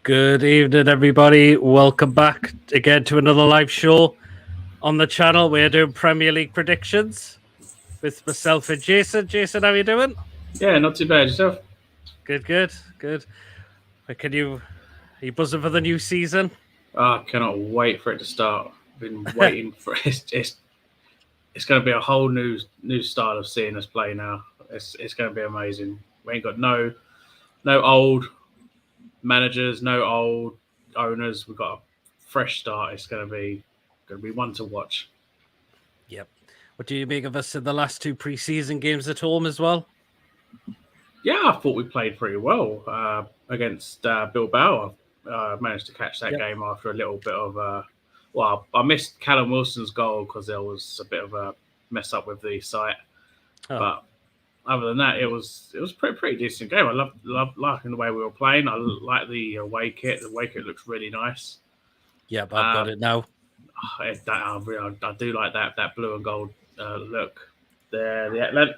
Good evening, everybody. Welcome back again to another live show on the channel. We're doing Premier League predictions with myself and Jason. Jason, how are you doing? Yeah, not too bad. Yourself? Good. Are you buzzing for the new season? I cannot wait for it to start. Been waiting for it. It's going to be a whole new style of seeing us play now. It's going to be amazing. We ain't got no old managers, no old owners. We've got a fresh start. It's going to be one to watch. Yep. What do you make of us in the last two pre-season games at home as well? Yeah, I thought we played pretty well against Bilbao. I managed to catch that game after a little bit of I missed Callum Wilson's goal because there was a bit of a mess up with the site. Oh. But other than that, it was pretty decent game. I love liking the way we were playing. I like the away kit. The away kit looks really nice. Yeah, I've got it now. I do like that blue and gold look. The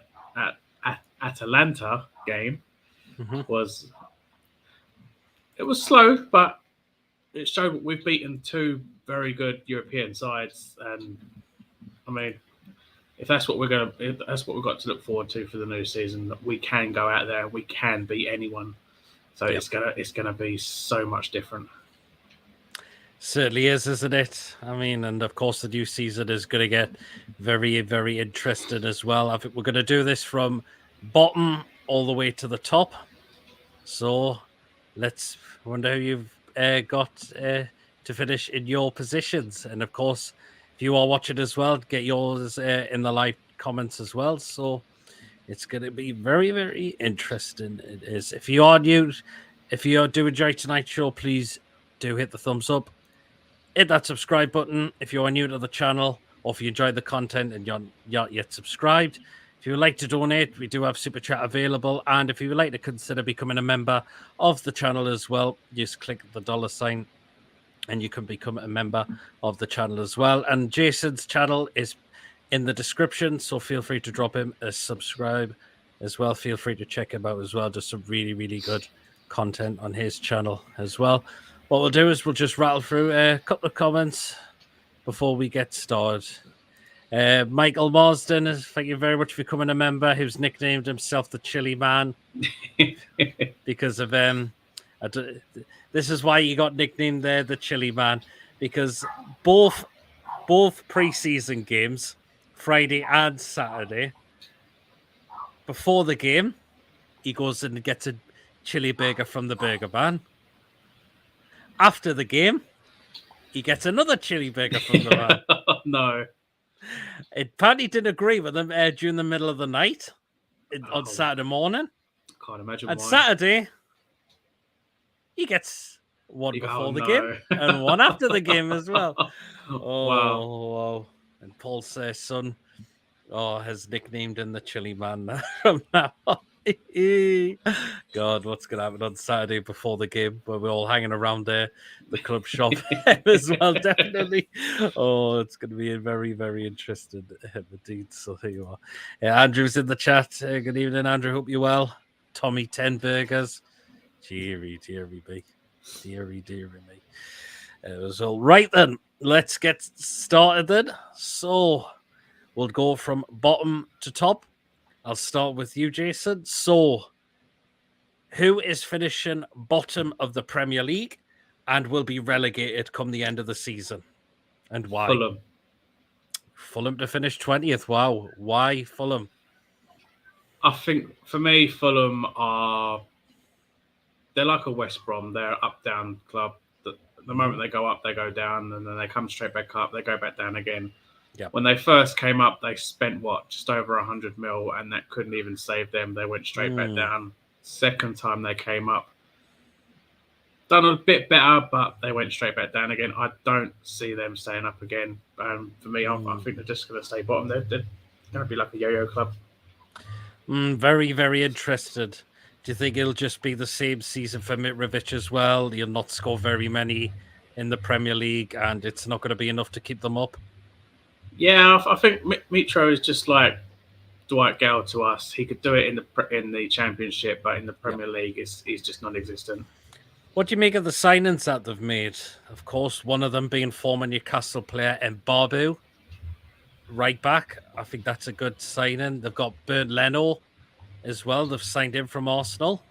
Atalanta game was slow, but it showed that we've beaten two very good European sides, and I mean, if that's what we've got to look forward to for the new season, that we can go out there and we can beat anyone. So it's gonna be so much different. Certainly is, isn't it? I mean, and of course the new season is going to get very, very interesting as well. I think we're going to do this from bottom all the way to the top. So let's wonder who you've got to finish in your positions. And of course, if you are watching as well, get yours in the live comments as well. So it's going to be very, very interesting. It is. If you do enjoy tonight's show, please do hit the thumbs up. Hit that subscribe button if you are new to the channel, or if you enjoy the content and you're not yet subscribed. If you would like to donate, we do have Super Chat available. And if you would like to consider becoming a member of the channel as well, just click the $ and you can become a member of the channel as well. And Jason's channel is in the description, so feel free to drop him a subscribe as well. Feel free to check him out as well. Just some really, really good content on his channel as well. What we'll do is we'll just rattle through a couple of comments before we get started. Michael Marsden, thank you very much for becoming a member, who's nicknamed himself the Chili Man because of this is why he got nicknamed there, the Chili Man, because both pre-season games, Friday and Saturday, before the game, he goes and gets a chili burger from the Burger Man. After the game, he gets another chili burger from the man. No. Apparently didn't agree with him during the middle of the night on Saturday morning. Can't imagine and why. Saturday, he gets one before the game and one after the game as well. Wow. And Paul's son has nicknamed him the Chili Man from now on. God, what's going to happen on Saturday before the game where we're all hanging around the club shop as well, definitely. Oh, it's going to be a very, very interesting indeed. So there you are. Andrew's in the chat. Good evening, Andrew. Hope you're well. Tommy 10 burgers. Deary me. Deary me. It was all right then. Let's get started then. So we'll go from bottom to top. I'll start with you, Jason. So, who is finishing bottom of the Premier League and will be relegated come the end of the season? And why? Fulham. Fulham to finish 20th. Wow. Why Fulham? I think, for me, Fulham they're like a West Brom. They're an up-down club. The moment they go up, they go down, and then they come straight back up. They go back down again. Yep. When they first came up, they spent, just over 100 mil, and that couldn't even save them. They went straight back down. Second time they came up, done a bit better, but they went straight back down again. I don't see them staying up again. For me, I think they're just going to stay bottom. They're going to be like a yo-yo club. Very, very interested. Do you think it'll just be the same season for Mitrovic as well? He'll not score very many in the Premier League, and it's not going to be enough to keep them up? Yeah, I think Mitro is just like Dwight Gale to us. He could do it in the Championship, but in the Premier League, he's just non-existent. What do you make of the signings that they've made? Of course, one of them being former Newcastle player Mbabu, right back. I think that's a good signing. They've got Bernd Leno as well. They've signed him from Arsenal.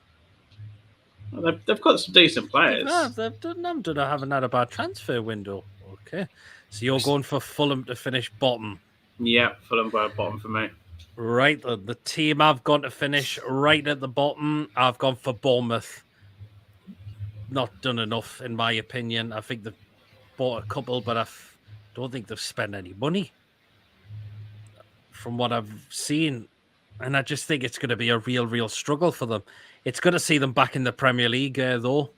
Well, they've got some decent players. They've done them. They haven't had a bad transfer window. Okay. So you're going for Fulham to finish bottom. Yeah, Fulham go bottom for me. Right. The team I've gone to finish right at the bottom, I've gone for Bournemouth. Not done enough, in my opinion. I think they've bought a couple, but I don't think they've spent any money from what I've seen. And I just think it's going to be a real struggle for them. It's going to see them back in the Premier League, though.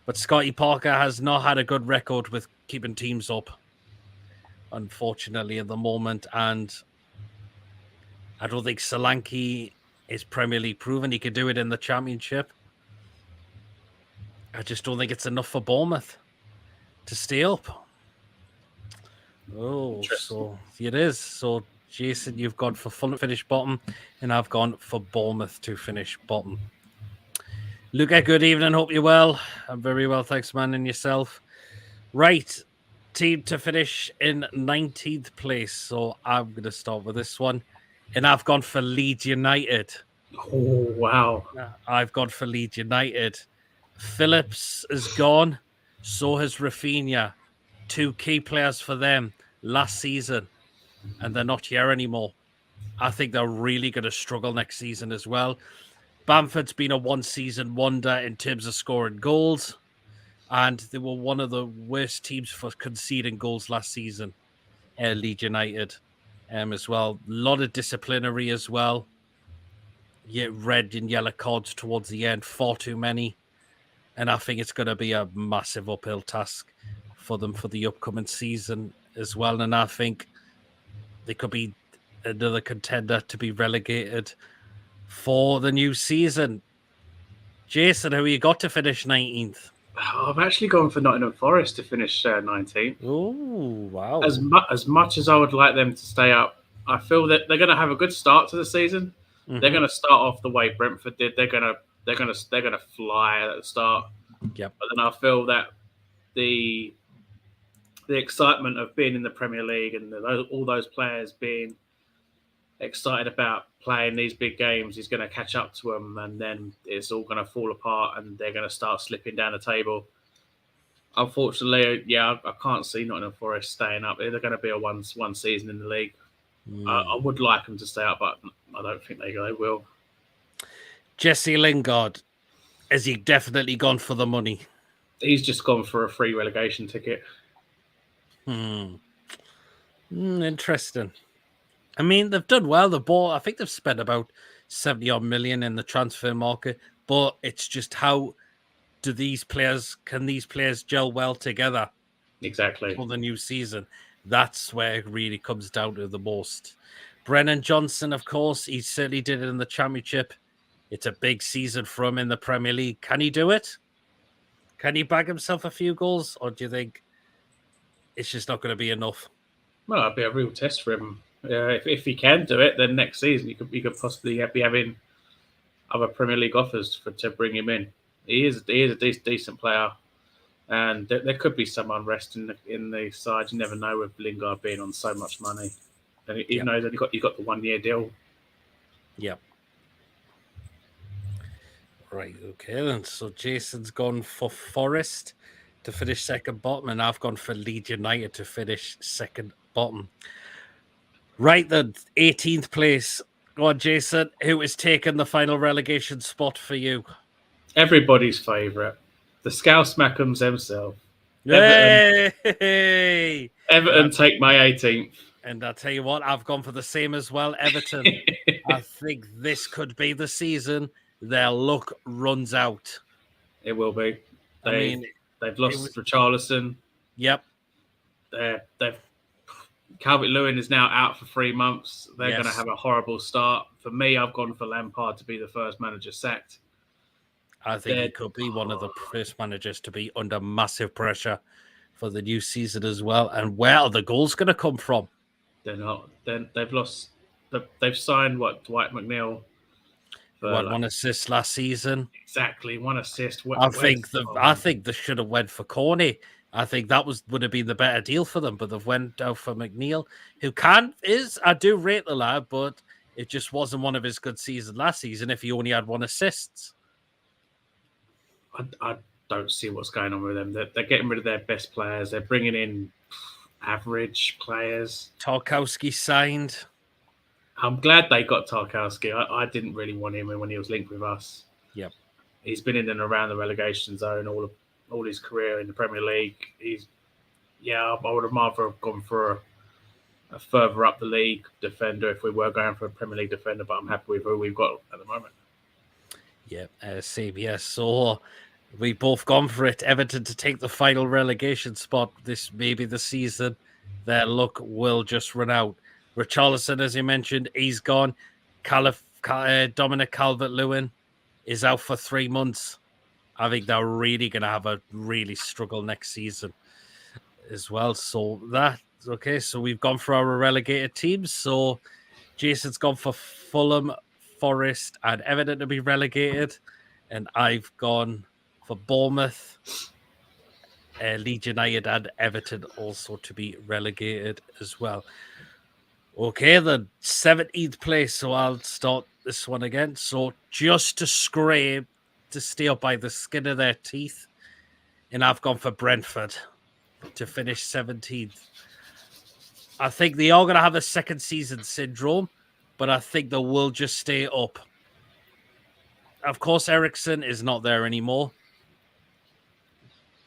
But Scotty Parker has not had a good record with keeping teams up, unfortunately, at the moment. And I don't think Solanke is Premier League proven. He could do it in the Championship. I just don't think it's enough for Bournemouth to stay up. Oh, so it is. So, Jason, you've gone for Fulham to finish bottom, and I've gone for Bournemouth to finish bottom. Luca, good evening. Hope you're well. I'm very well, thanks, man, and yourself. Right, team to finish in 19th place. So I'm going to start with this one, and I've gone for Leeds United. Oh, wow. I've gone for Leeds United. Phillips is gone. So has Rafinha. 2 key players for them last season, and they're not here anymore. I think they're really going to struggle next season as well. Bamford's been a one-season wonder in terms of scoring goals, and they were one of the worst teams for conceding goals last season, Leeds United, as well. A lot of disciplinary as well. Yeah, red and yellow cards towards the end, far too many. And I think it's going to be a massive uphill task for them for the upcoming season as well. And I think they could be another contender to be relegated for the new season. Jason, who you got to finish 19th? I've actually gone for Nottingham Forest to finish 19th. Oh, wow. As much as I would like them to stay up, I feel that they're going to have a good start to the season. Mm-hmm. They're going to start off the way Brentford did. They're going to fly at the start. Yep. But then I feel that the excitement of being in the Premier League and all those players being excited about playing these big games is going to catch up to them, and then it's all going to fall apart and they're going to start slipping down the table. Unfortunately, yeah, I can't see Nottingham Forest staying up. They're going to be a one season in the league. I would like them to stay up, but I don't think they will. Jesse Lingard, has he definitely gone for the money? He's just gone for a free relegation ticket. Interesting. I mean, they've done well. I think they've spent about 70-odd million in the transfer market, but it's just how can these players gel well together? Exactly. For the new season. That's where it really comes down to the most. Brennan Johnson, of course, he certainly did it in the Championship. It's a big season for him in the Premier League. Can he do it? Can he bag himself a few goals? Or do you think it's just not going to be enough? Well, it'd be a real test for him. If he can do it, then next season you could possibly be having other Premier League offers to bring him in. He is a decent player, and there could be some unrest in the side. You never know with Lingard being on so much money, and even though he's got the 1 year deal. Yep. Right, okay then. So Jason's gone for Forest to finish second bottom, and I've gone for Leeds United to finish second bottom. Right then, 18th place. Go on, Jason. Who is taking the final relegation spot for you? Everybody's favourite, the Scouse Mackhams himself. Hey! Everton take my 18th. And I'll tell you what, I've gone for the same as well, Everton. I think this could be the season their luck runs out. It will be. They've lost Richarlison. Yep. Calvert-Lewin is now out for 3 months. They're going to have a horrible start. For me, I've gone for Lampard to be the first manager sacked. I think he could be one of the first managers to be under massive pressure for the new season as well. And where are the goals going to come from? They're not. They've lost. They've signed Dwight McNeil Who had 1 assist last season. Exactly, 1 assist. I think they should have went for Corney. I think that would have been the better deal for them, but they've went out for McNeil, who I do rate the lad, but it just wasn't one of his good seasons last season if he only had 1 assist. I don't see what's going on with them. They're getting rid of their best players. They're bringing in average players. Tarkowski signed. I'm glad they got Tarkowski. I didn't really want him when he was linked with us. Yep. He's been in and around the relegation zone all his career in the Premier League. I would have rather have gone for a further up the league defender if we were going for a Premier League defender, but I'm happy with who we've got at the moment. Yeah, same. Yes. So we both gone for it. Everton to take the final relegation spot. This may be the season their luck will just run out. Richarlison, as you mentioned, he's gone. Dominic Calvert-Lewin is out for 3 months. I think they're really going to have a really struggle next season as well. So that's okay. So we've gone for our relegated teams. So Jason's gone for Fulham, Forest, and Everton to be relegated. And I've gone for Bournemouth, Leeds United, and Everton also to be relegated as well. Okay, the 17th place. So I'll start this one again. So just to scrape, to stay up by the skin of their teeth. And I've gone for Brentford to finish 17th. I think they are going to have a second season syndrome, but I think they will just stay up. Of course, Ericsson is not there anymore.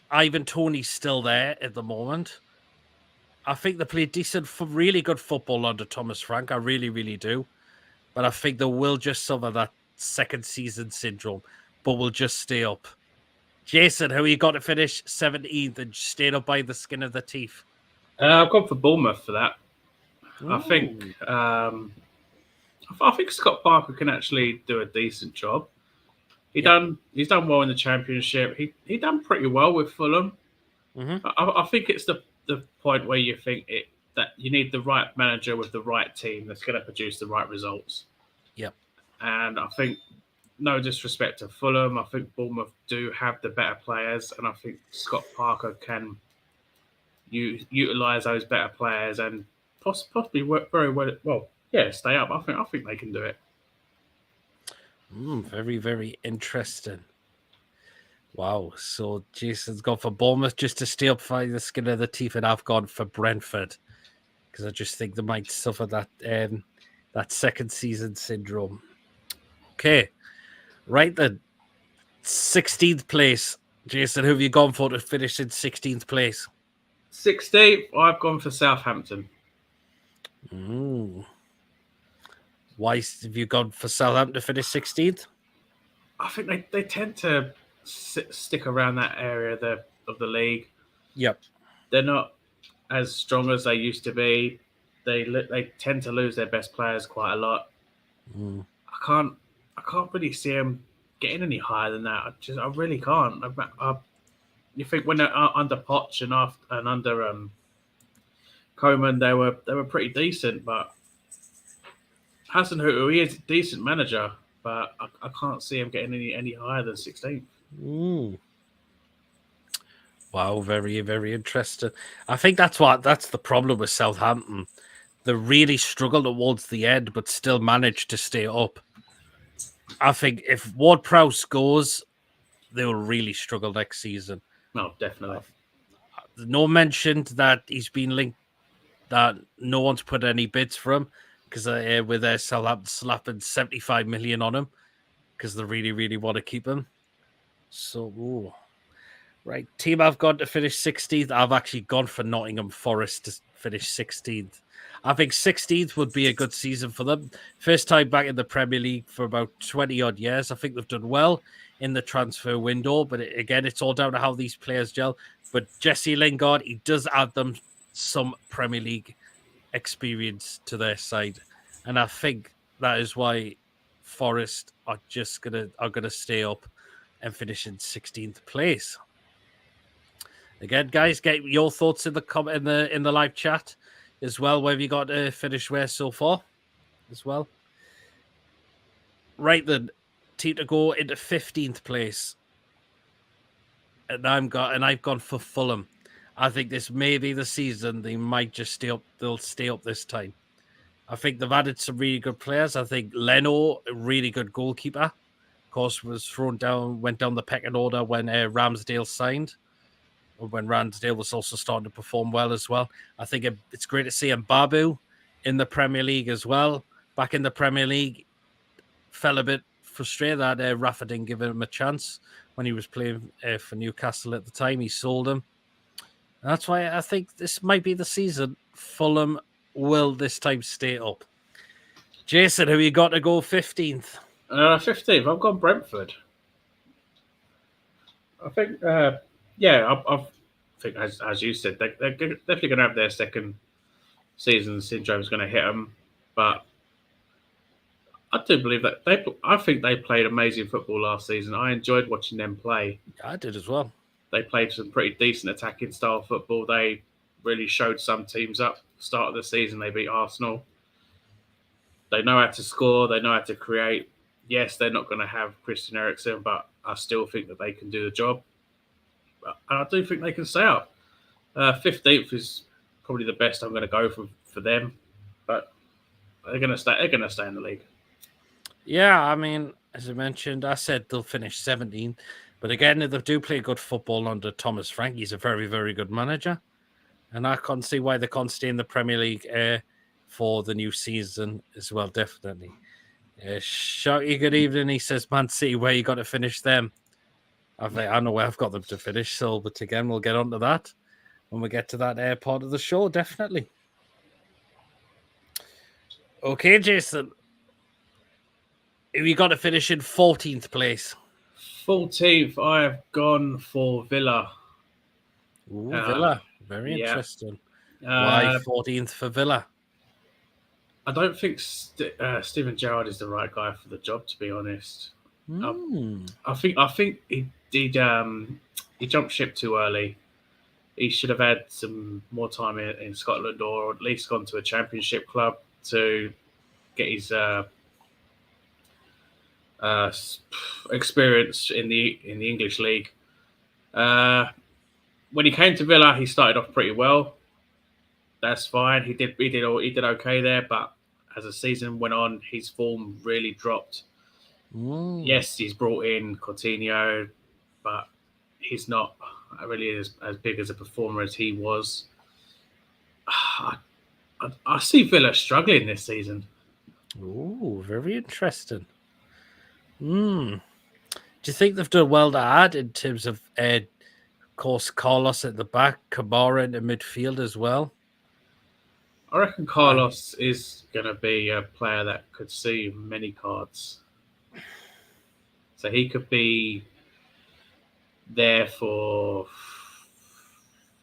Ivan Toney's still there at the moment. I think they play really good football under Thomas Frank. I really, really do. But I think they will just suffer that second season syndrome, but will just stay up. Jason, who you got to finish 17th and stayed up by the skin of the teeth? I've gone for Bournemouth for that. Ooh. I think Scott Parker can actually do a decent job. He's done well in the Championship. He done pretty well with Fulham. Mm-hmm. I think it's the point where you think that you need the right manager with the right team that's going to produce the right results. Yep. And I think, no disrespect to Fulham, I think Bournemouth do have the better players, and I think Scott Parker can utilise those better players and possibly work very well. Yeah, stay up. I think they can do it. Very, very interesting. Wow. So Jason's gone for Bournemouth just to stay up by the skin of the teeth, and I've gone for Brentford because I just think they might suffer that second season syndrome. Okay. Right then. 16th place. Jason, who have you gone for to finish in 16th place? 16th, I've gone for Southampton. Ooh. Why have you gone for Southampton to finish 16th? I think they tend to stick around that area of the league. Yep. They're not as strong as they used to be. They tend to lose their best players quite a lot. I can't really see them getting any higher than that. I really can't. You think when they're under Poch and under Coleman, they were pretty decent, but Hasenhüttl, he is a decent manager, but I can't see him getting any higher than 16th. Wow, very, very interesting. I think that's the problem with Southampton. They really struggle towards the end, but still manage to stay up. I think if Ward-Prowse goes, they will really struggle next season. No, definitely. No mentioned that he's been linked, that no one's put any bids for him because with their Southampton slapping 75 million on him because they really, really want to keep him. So, right. Team I've gone to finish 16th. I've actually gone for Nottingham Forest to finish 16th. I think 16th would be a good season for them. First time back in the Premier League for about 20-odd years. I think they've done well in the transfer window. But again, it's all down to how these players gel. But Jesse Lingard, he does add them some Premier League experience to their side. And I think that is why Forest are just gonna stay up and finish in 16th place. Again, guys, get your thoughts in the live chat as well. Where have you got to finish where so far as well? Right then, team to go into 15th place. And I've gone for Fulham. I think this may be the season they might just stay up. They'll stay up this time. I think they've added some really good players. I think Leno, a really good goalkeeper, of course, went down the pecking order when Ramsdale signed. When Ramsdale was also starting to perform well as well. I think it's great to see Mbabu in the Premier League as well. Back in the Premier League, fell a bit frustrated that Rafa didn't give him a chance when he was playing for Newcastle at the time. He sold him. And that's why I think this might be the season Fulham will this time stay up. Jason, who you got to go 15th? 15th, I've gone Brentford. I think, I think as you said, they're definitely going to have their second season syndrome's going to hit them. But I do believe that I think they played amazing football last season. I enjoyed watching them play. I did as well. They played some pretty decent attacking style football. They really showed some teams up. Start of the season, they beat Arsenal. They know how to score. They know how to create. Yes, they're not going to have Christian Eriksen, but I still think that they can do the job. And I do think they can stay up. 15th is probably the best I'm going to go for them, but they're going to stay. They're going to stay in the league. Yeah, I mean, as I mentioned, I said they'll finish 17th. But again, if they do play good football under Thomas Frank, he's a very, very good manager. And I can't see why they can't stay in the Premier League for the new season as well, definitely. Shouty, good evening. He says, Man City, where you got to finish them? I know where I've got them to finish. So, but again, we'll get onto that when we get to that part of the show, definitely. Okay, Jason. We got to finish in 14th place. 14th, I have gone for Villa. Ooh, Villa. Very interesting. Why 14th for Villa? I don't think Steven Gerrard is the right guy for the job, to be honest. I think he jumped ship too early. He should have had some more time in Scotland, or at least gone to a Championship club to get his experience in the English league. When he came to Villa, he started off pretty well. That's fine. He did okay there, but as the season went on, his form really dropped. Yes, he's brought in Coutinho, but he's not really as big as a performer as he was. I see Villa struggling this season. Ooh, very interesting. Do you think they've done well to add in terms of, course, Carlos at the back, Kamara in the midfield as well? I reckon Carlos is going to be a player that could see many cards. So he could be there for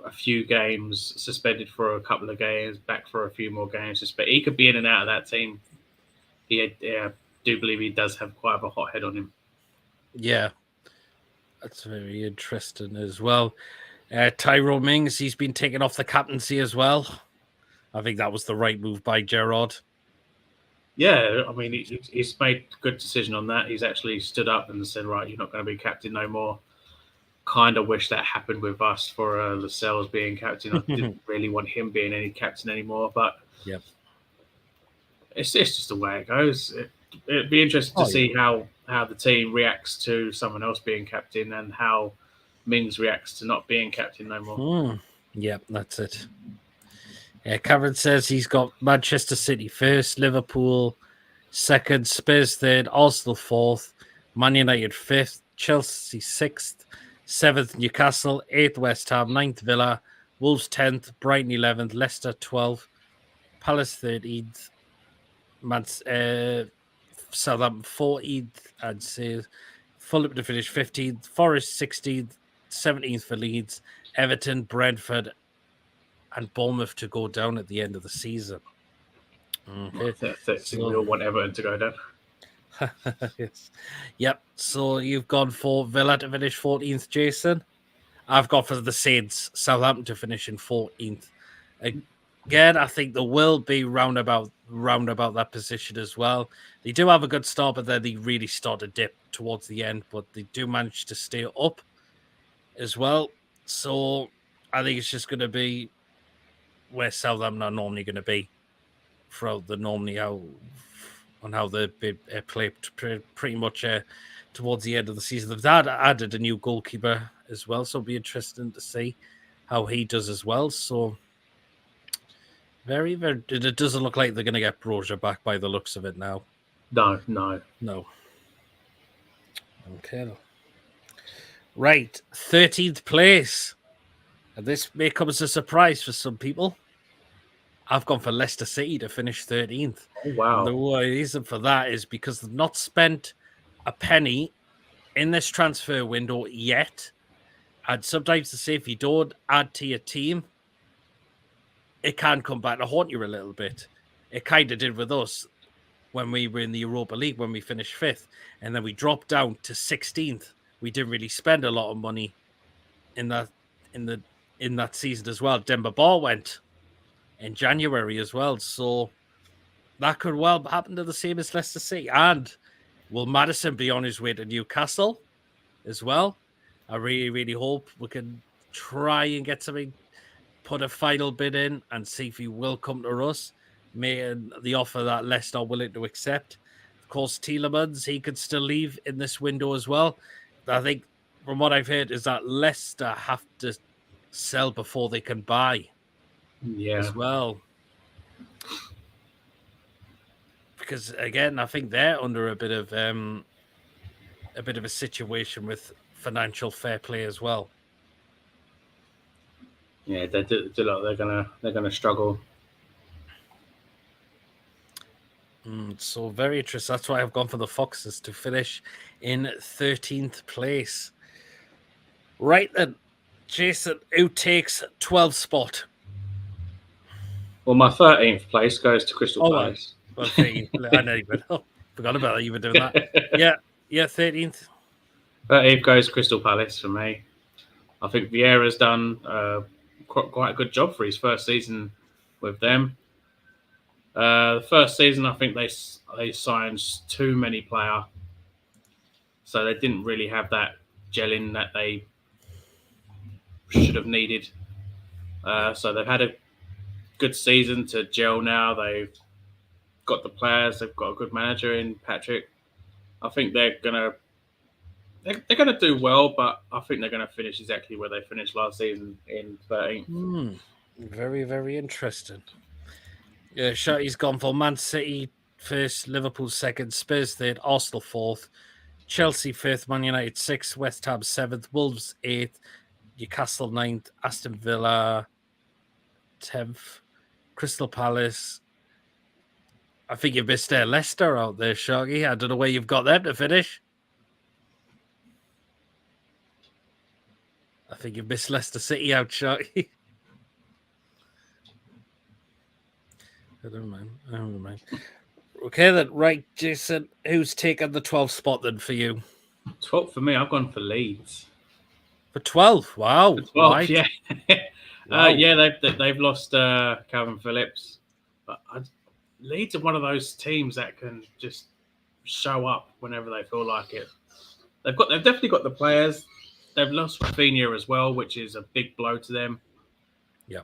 a few games, suspended for a couple of games, back for a few more games. But he could be in and out of that team. I do believe he does have quite a hot head on him. Yeah, that's very interesting as well. Tyrone Mings, he's been taken off the captaincy as well. I think that was the right move by Gerrard. Yeah, I mean, he's made a good decision on that. He's actually stood up and said, right, you're not going to be captain no more. Kind of wish that happened with us for Lascelles being captain. I didn't really want him being any captain anymore, but it's just the way it goes. It'd be interesting to see how the team reacts to someone else being captain and how Mings reacts to not being captain no more. Yep, that's it. Cameron says he's got Manchester City first, Liverpool second, Spurs third, Arsenal fourth, Man United fifth, Chelsea sixth, seventh Newcastle, eighth West Ham, ninth Villa, Wolves 10th, Brighton 11th, Leicester 12th, Palace 13th, Southampton 14th, and say Fulham to finish 15th, Forest 16th, 17th for Leeds, Everton, Brentford, and Bournemouth to go down at the end of the season. Okay. We all want Everton to go down. Yes. Yep. So you've gone for Villa to finish 14th, Jason. I've got for the Saints, Southampton to finish in 14th. again, I think there will be roundabout that position as well. They do have a good start, but then they really start to dip towards the end. But they do manage to stay up as well. So I think it's just going to be where Southampton are normally going to be throughout the how they play pretty much towards the end of the season. They've added a new goalkeeper as well, so it'll be interesting to see how he does as well. So very, very. It doesn't look like they're going to get Broja back by the looks of it now. No. Okay. Right, 13th place. And this may come as a surprise for some people. I've gone for Leicester City to finish 13th. Oh, wow. And the reason for that is because they've not spent a penny in this transfer window yet. And sometimes to say if you don't add to your team, it can come back to haunt you a little bit. It kind of did with us when we were in the Europa League when we finished 5th. And then we dropped down to 16th. We didn't really spend a lot of money in that season as well. Demba Ba went in January as well. So that could well happen to the same as Leicester City. And will Maddison be on his way to Newcastle as well? I really, really hope we can try and get something, put a final bid in and see if he will come to us. The offer that Leicester are willing to accept. Of course, Tielemans, he could still leave in this window as well. I think from what I've heard is that Leicester have to sell before they can buy as well. Because again, I think they're under a bit of a situation with financial fair play as well. Yeah, they're gonna struggle. So very interesting. That's why I've gone for the Foxes to finish in 13th place. Right then, Jason, who takes 12th spot? Well, my 13th place goes to Crystal Palace. Well, 13th. I know you forgot about that. You were doing that. Yeah, 13th. 13th goes Crystal Palace for me. I think Vieira's done quite a good job for his first season with them. The first season, I think they signed too many players, so they didn't really have that gelling that they should have needed. So they've had a good season to gel now. They've got the players. They've got a good manager in Patrick. I think they're gonna do well, but I think they're gonna finish exactly where they finished last season in 13th. Very, very interesting. Yeah, Shotty's gone for Man City first, Liverpool second, Spurs third, Arsenal fourth, Chelsea fifth, Man United sixth, West Ham seventh, Wolves eighth, Newcastle ninth, Aston Villa 10th, Crystal Palace. I think you've missed Leicester out there, Shoggy. I don't know where you've got them to finish. I think you've missed Leicester City out, Shoggy. Never mind. Okay, then. Right, Jason. Who's taken the 12th spot then for you? 12th for me. I've gone for Leeds. For 12? Wow. For 12, right. Yeah. Wow. They've lost Calvin Phillips. But Leeds are one of those teams that can just show up whenever they feel like it. They've definitely got the players. They've lost Rafinha as well, which is a big blow to them. Yeah.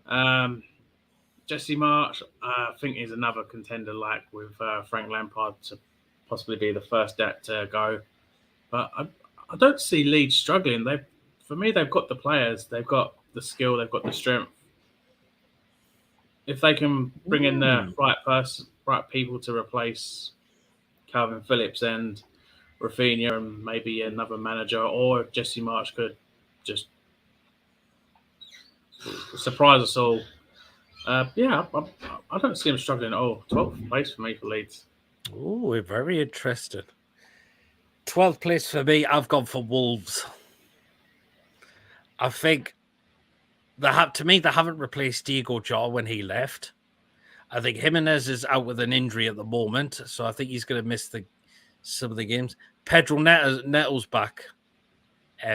Jesse Marsch, I think, is another contender, like with Frank Lampard, to possibly be the first to go. But I don't see Leeds struggling. For me, they've got the players, they've got the skill, they've got the strength. If they can bring in the right people to replace Calvin Phillips and Rafinha, and maybe another manager, or Jesse Marsch could just surprise us all. I don't see him struggling at all. 12th place for me for Leeds. Oh, we're very interested. 12th place for me, I've gone for Wolves. I think they haven't replaced Diego Jota when he left. I think Jimenez is out with an injury at the moment, so I think he's going to miss some of the games. Pedro Neto's back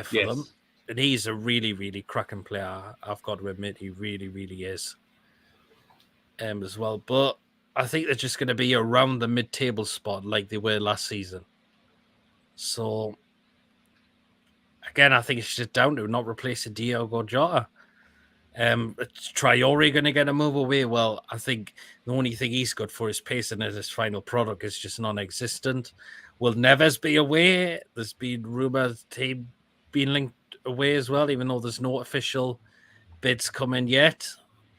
for them, and he's a really, really cracking player. I've got to admit, he really, really is. as well. But I think they're just going to be around the mid-table spot like they were last season. So, again, I think it's just down to not replacing Diogo Jota. Traore going to get a move away? Well, I think the only thing he's good for is pace, and his final product is just non-existent. Will Neves be away? There's been rumours he being linked away as well, even though there's no official bids coming yet.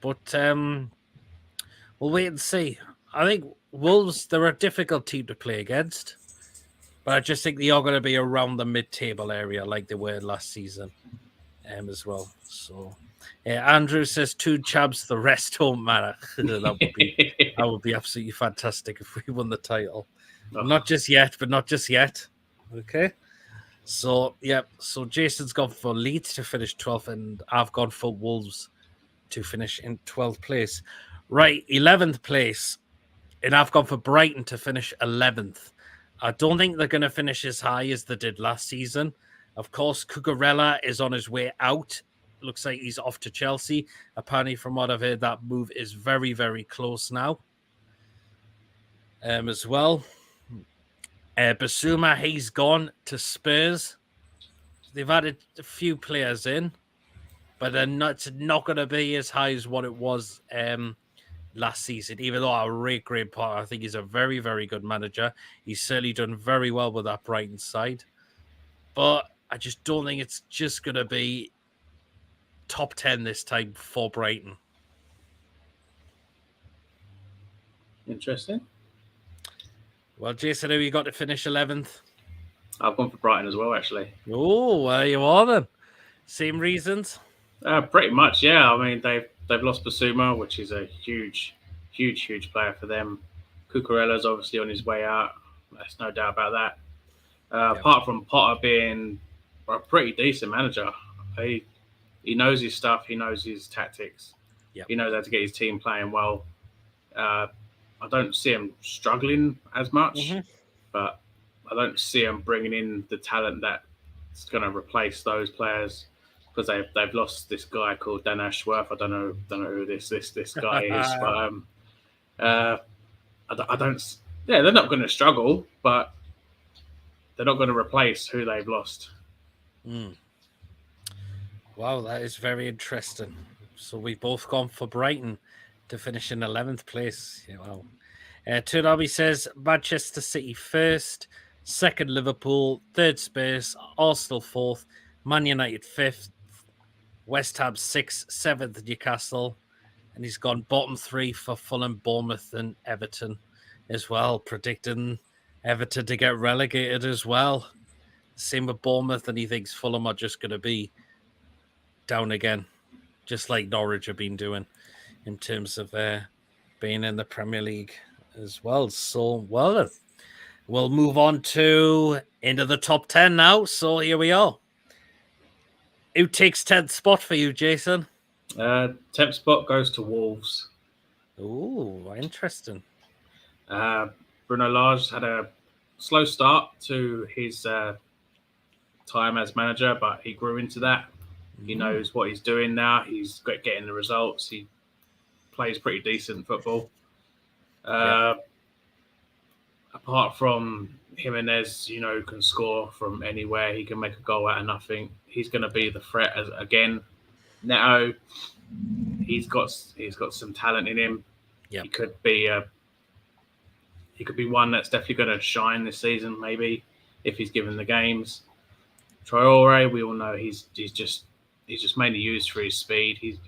But we'll wait and see. I think Wolves, they're a difficult team to play against, but I just think they are going to be around the mid-table area like they were last season as well. So, Andrew says 2 chabs, the rest don't matter. that would be absolutely fantastic if we won the title. Oh. Not just yet, but not just yet. Okay. So, yeah. So Jason's gone for Leeds to finish 12th, and I've gone for Wolves to finish in 12th place. Right, 11th place. And I've gone for Brighton to finish 11th. I don't think they're going to finish as high as they did last season. Of course, Cucurella is on his way out. Looks like he's off to Chelsea. Apparently, from what I've heard, that move is very, very close now. As well. Basuma, he's gone to Spurs. They've added a few players in, but it's not going to be as high as what it was last season, even though I rate Graham Potter. I think he's a very, very good manager. He's certainly done very well with that Brighton side. But I just don't think it's just going to be top 10 this time for Brighton. Interesting. Well, Jason, who you got to finish 11th? I've gone for Brighton as well, actually. Oh, there you are then. Same reasons? Pretty much, yeah. I mean, they've lost Basuma, which is a huge player for them. Cucurella's obviously on his way out. There's no doubt about that. Apart from Potter being a pretty decent manager, he knows his stuff. He knows his tactics. Yep. He knows how to get his team playing well. I don't see him struggling as much, but I don't see him bringing in the talent that's going to replace those players, because they've lost this guy called Dan Ashworth. I don't know who this guy is, but I don't. Yeah, they're not going to struggle, but they're not going to replace who they've lost. Wow, that is very interesting. So we've both gone for Brighton to finish in 11th place. Wow. Turnaby says Manchester City first, second Liverpool, third Spurs, Arsenal fourth, Man United fifth, West Ham sixth, seventh Newcastle, and he's gone bottom 3 for Fulham, Bournemouth, and Everton as well, predicting Everton to get relegated as well. Same with Bournemouth, and he thinks Fulham are just going to be down again, just like Norwich have been doing in terms of being in the Premier League as well. So, well, we'll move on to into the top 10 now. So here we are. Who takes 10th spot for you, Jason? 10th spot goes to Wolves. Oh, interesting. Bruno Lage had a slow start to his time as manager, but he grew into that. He knows what he's doing now. He's getting the results. He plays pretty decent football. Apart from Jimenez, can score from anywhere. He can make a goal out of nothing. He's going to be the threat again. Neto, he's got some talent in him. Yep. He could be one that's definitely going to shine this season, maybe, if he's given the games. Traore, we all know he's just mainly used for his speed. He's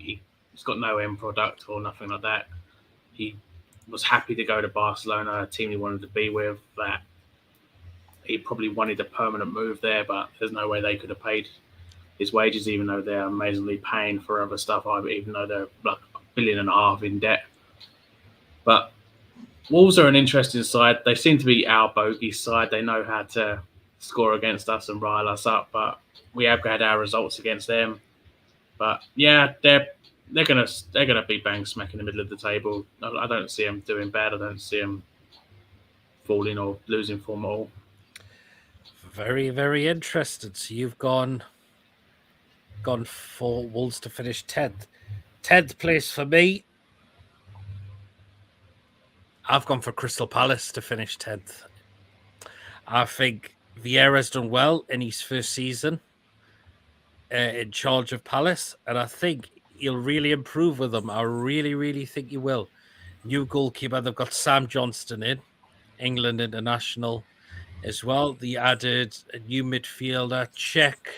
got no end product or nothing like that. He was happy to go to Barcelona, a team he wanted to be with. That he probably wanted a permanent move there, but there's no way they could have paid his wages, even though they're amazingly paying for other stuff, even though they're like $1.5 billion in debt. But Wolves are an interesting side. They seem to be our bogey side. They know how to score against us and rile us up, but we have had our results against them. But yeah, they're gonna be bang smack in the middle of the table. I don't see them doing bad. I don't see them falling or losing form at all. Very, very interested. So you've gone for Wolves to finish 10th. 10th place for me. I've gone for Crystal Palace to finish 10th. I think Vieira's done well in his first season in charge of Palace, and I think he'll really improve with them. I really, really think he will. New goalkeeper, they've got Sam Johnston in, England international as well. They added a new midfielder, Czech.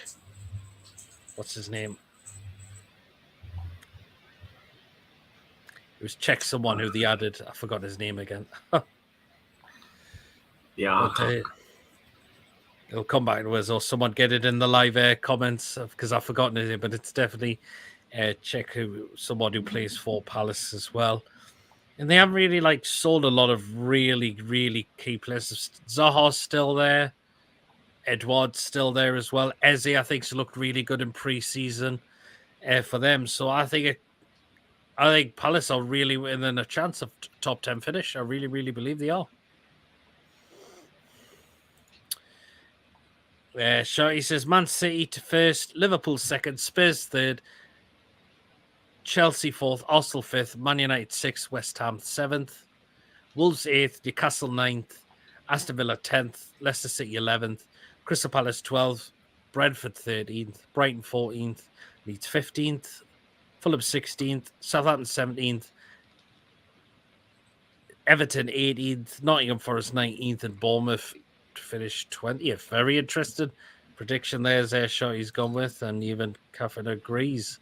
What's his name? It was Czech someone who they added. I forgot his name again. Yeah. It'll come back to us, or someone get it in the live comments because I've forgotten his name, but it's definitely Czech, someone who plays for Palace as well. And they haven't really sold a lot of really, really key players. Zaha's still there. Edouard's still there as well. Eze, I think, has looked really good in pre-season for them. So I think Palace are really within a chance of top 10 finish. I really, really believe they are. Shorty says Man City to first, Liverpool second, Spurs third, Chelsea fourth, Arsenal fifth, Man United sixth, West Ham seventh, Wolves eighth, Newcastle ninth, Aston Villa 10th, Leicester City 11th, Crystal Palace 12th, Brentford 13th, Brighton 14th, Leeds 15th, Fulham 16th, Southampton 17th, Everton 18th, Nottingham Forest 19th, and Bournemouth finished 20th. Very interesting prediction there's Sharky's gone with, and even Catherine agrees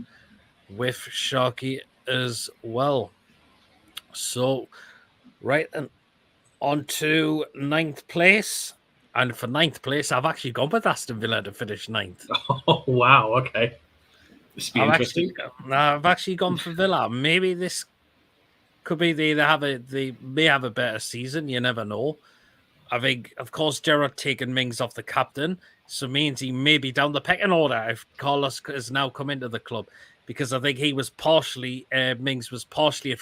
with Sharky as well. So, right, and on to 9th place. And for 9th place, I've actually gone with Aston Villa to finish 9th. Oh, wow. Okay. This be interesting. I've actually gone for Villa. Maybe this could be they may have a better season. You never know. I think, of course, Gerrard taking Mings off the captain, so means he may be down the pecking order if Carlos has now come into the club, because I think he was Mings was partially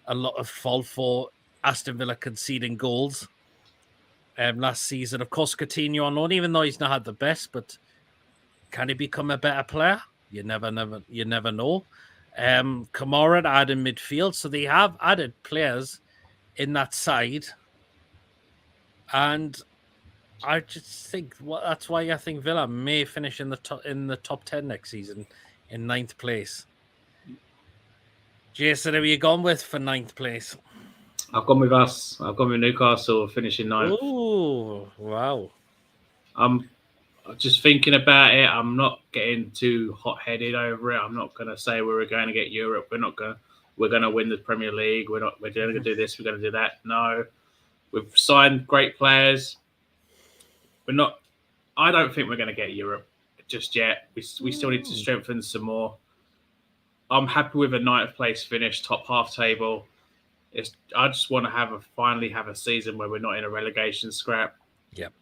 a lot of fault for Aston Villa conceding goals last season. Of course, Coutinho on loan, even though he's not had the best, but can he become a better player? You never know. Kamara added midfield, so they have added players in that side. And I just think that's why I think Villa may finish in the top 10 next season in 9th place. Jason, who are you gone with for 9th place? I've gone with us. I've gone with Newcastle finishing 9th. Oh, wow. I'm just thinking about it. I'm not getting too hot-headed over it. I'm not going to say we're going to get Europe. We're going to win the Premier League. We're going to do this. We're going to do that. No. We've signed great players. I don't think we're going to get Europe just yet. We still need to strengthen some more. I'm happy with a 9th place finish, top half table. I just want to finally have a season where we're not in a relegation scrap. Yep.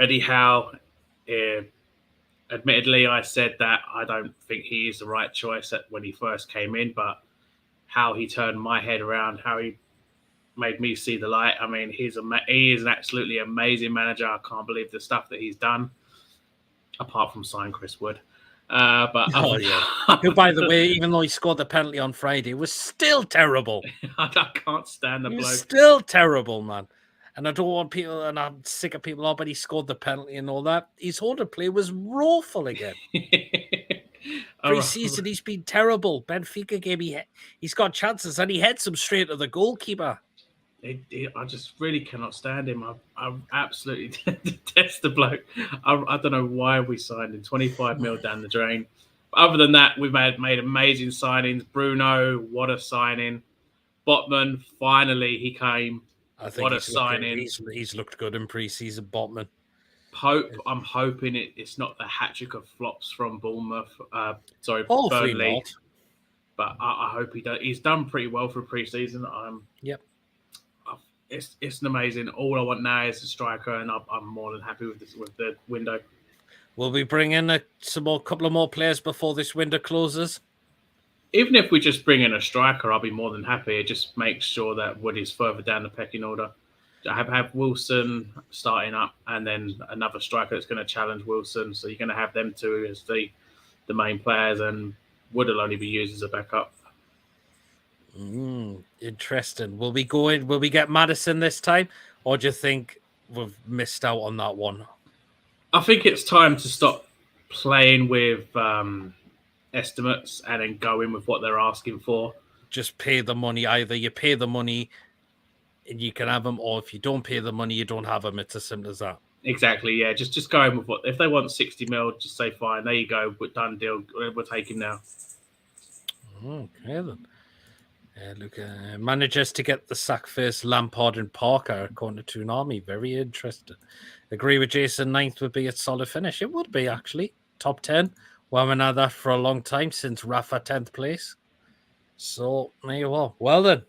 Eddie Howe, admittedly, I said that I don't think he is the right choice when he first came in, but how he turned my head around, how he made me see the light. I mean, he is an absolutely amazing manager. I can't believe the stuff that he's done, apart from signing Chris Wood. Who, by the way, even though he scored the penalty on Friday, was still terrible. I can't stand the bloke. Still terrible, man. And I don't want people, and I'm sick of people, but he scored the penalty and all that. His order play was woeful again. Pre-season, he's been terrible. Benfica game, he's got chances, and he heads them straight to the goalkeeper. I just really cannot stand him. I absolutely detest the bloke. I don't know why we signed him. 25 mil down the drain. But other than that, we've made amazing signings. Bruno, what a signing. Botman, finally he came. What a signing. He's looked good in pre-season, Botman. I'm hoping it's not the hat-trick of flops from Bournemouth. Burnley. Not. But I hope he does. He's done pretty well for pre-season. Yep. It's amazing. All I want now is a striker, and I'm more than happy with the window. Will we bring in couple of more players before this window closes? Even if we just bring in a striker, I'll be more than happy. It just makes sure that Wood is further down the pecking order. I have Wilson starting up, and then another striker that's going to challenge Wilson. So you're going to have them two as the main players, and Wood will only be used as a backup. Interesting. Will we get Maddison this time, or do you think we've missed out on that one? I think it's time to stop playing with estimates and then go in with what they're asking for. Just pay the money. Either you pay the money and you can have them, or if you don't pay the money, you don't have them. It's as simple as that. Exactly, yeah. Just go in with what if they want 60 mil, just say fine. There you go, we're done deal. We'll take him now. Okay then. Look, managers to get the sack first. Lampard and Parker, according to Toon Army. Very interesting. Agree with Jason. 9th would be a solid finish. It would be actually top 10. Well, we haven't had that for a long time since Rafa 10th place. So there you are. Well then.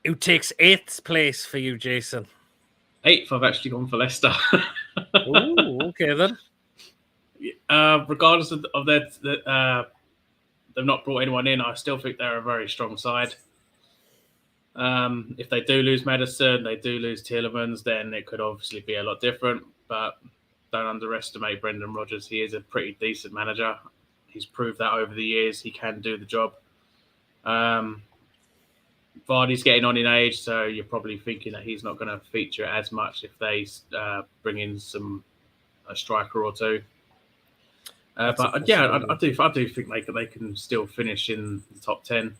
Who takes 8th place for you, Jason? 8th, I've actually gone for Leicester. Ooh, okay then. Regardless of their, they've not brought anyone in, I still think they're a very strong side. If they do lose Maddison, they do lose Tielemans, then it could obviously be a lot different. But don't underestimate Brendan Rodgers. He is a pretty decent manager. He's proved that over the years. He can do the job. Vardy's getting on in age, so you're probably thinking that he's not going to feature as much if they bring in a striker or two. But yeah, I do think they can still finish in the top 10.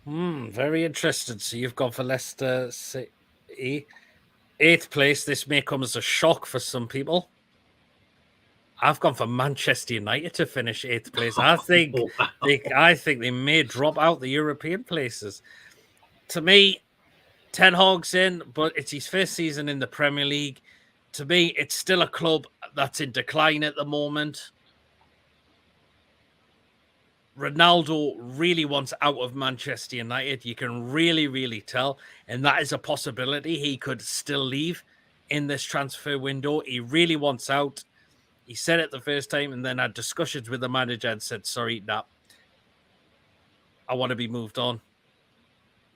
Very interested. So you've gone for Leicester City. 8th place. This may come as a shock for some people. I've gone for Manchester United to finish 8th place. I think they may drop out the European places. To me, Ten Hag's in, but it's his first season in the Premier League. To me, it's still a club that's in decline at the moment. Ronaldo really wants out of Manchester United. You can really, really tell. And that is a possibility. He could still leave in this transfer window. He really wants out. He said it the first time and then had discussions with the manager and said, sorry, nah, I want to be moved on.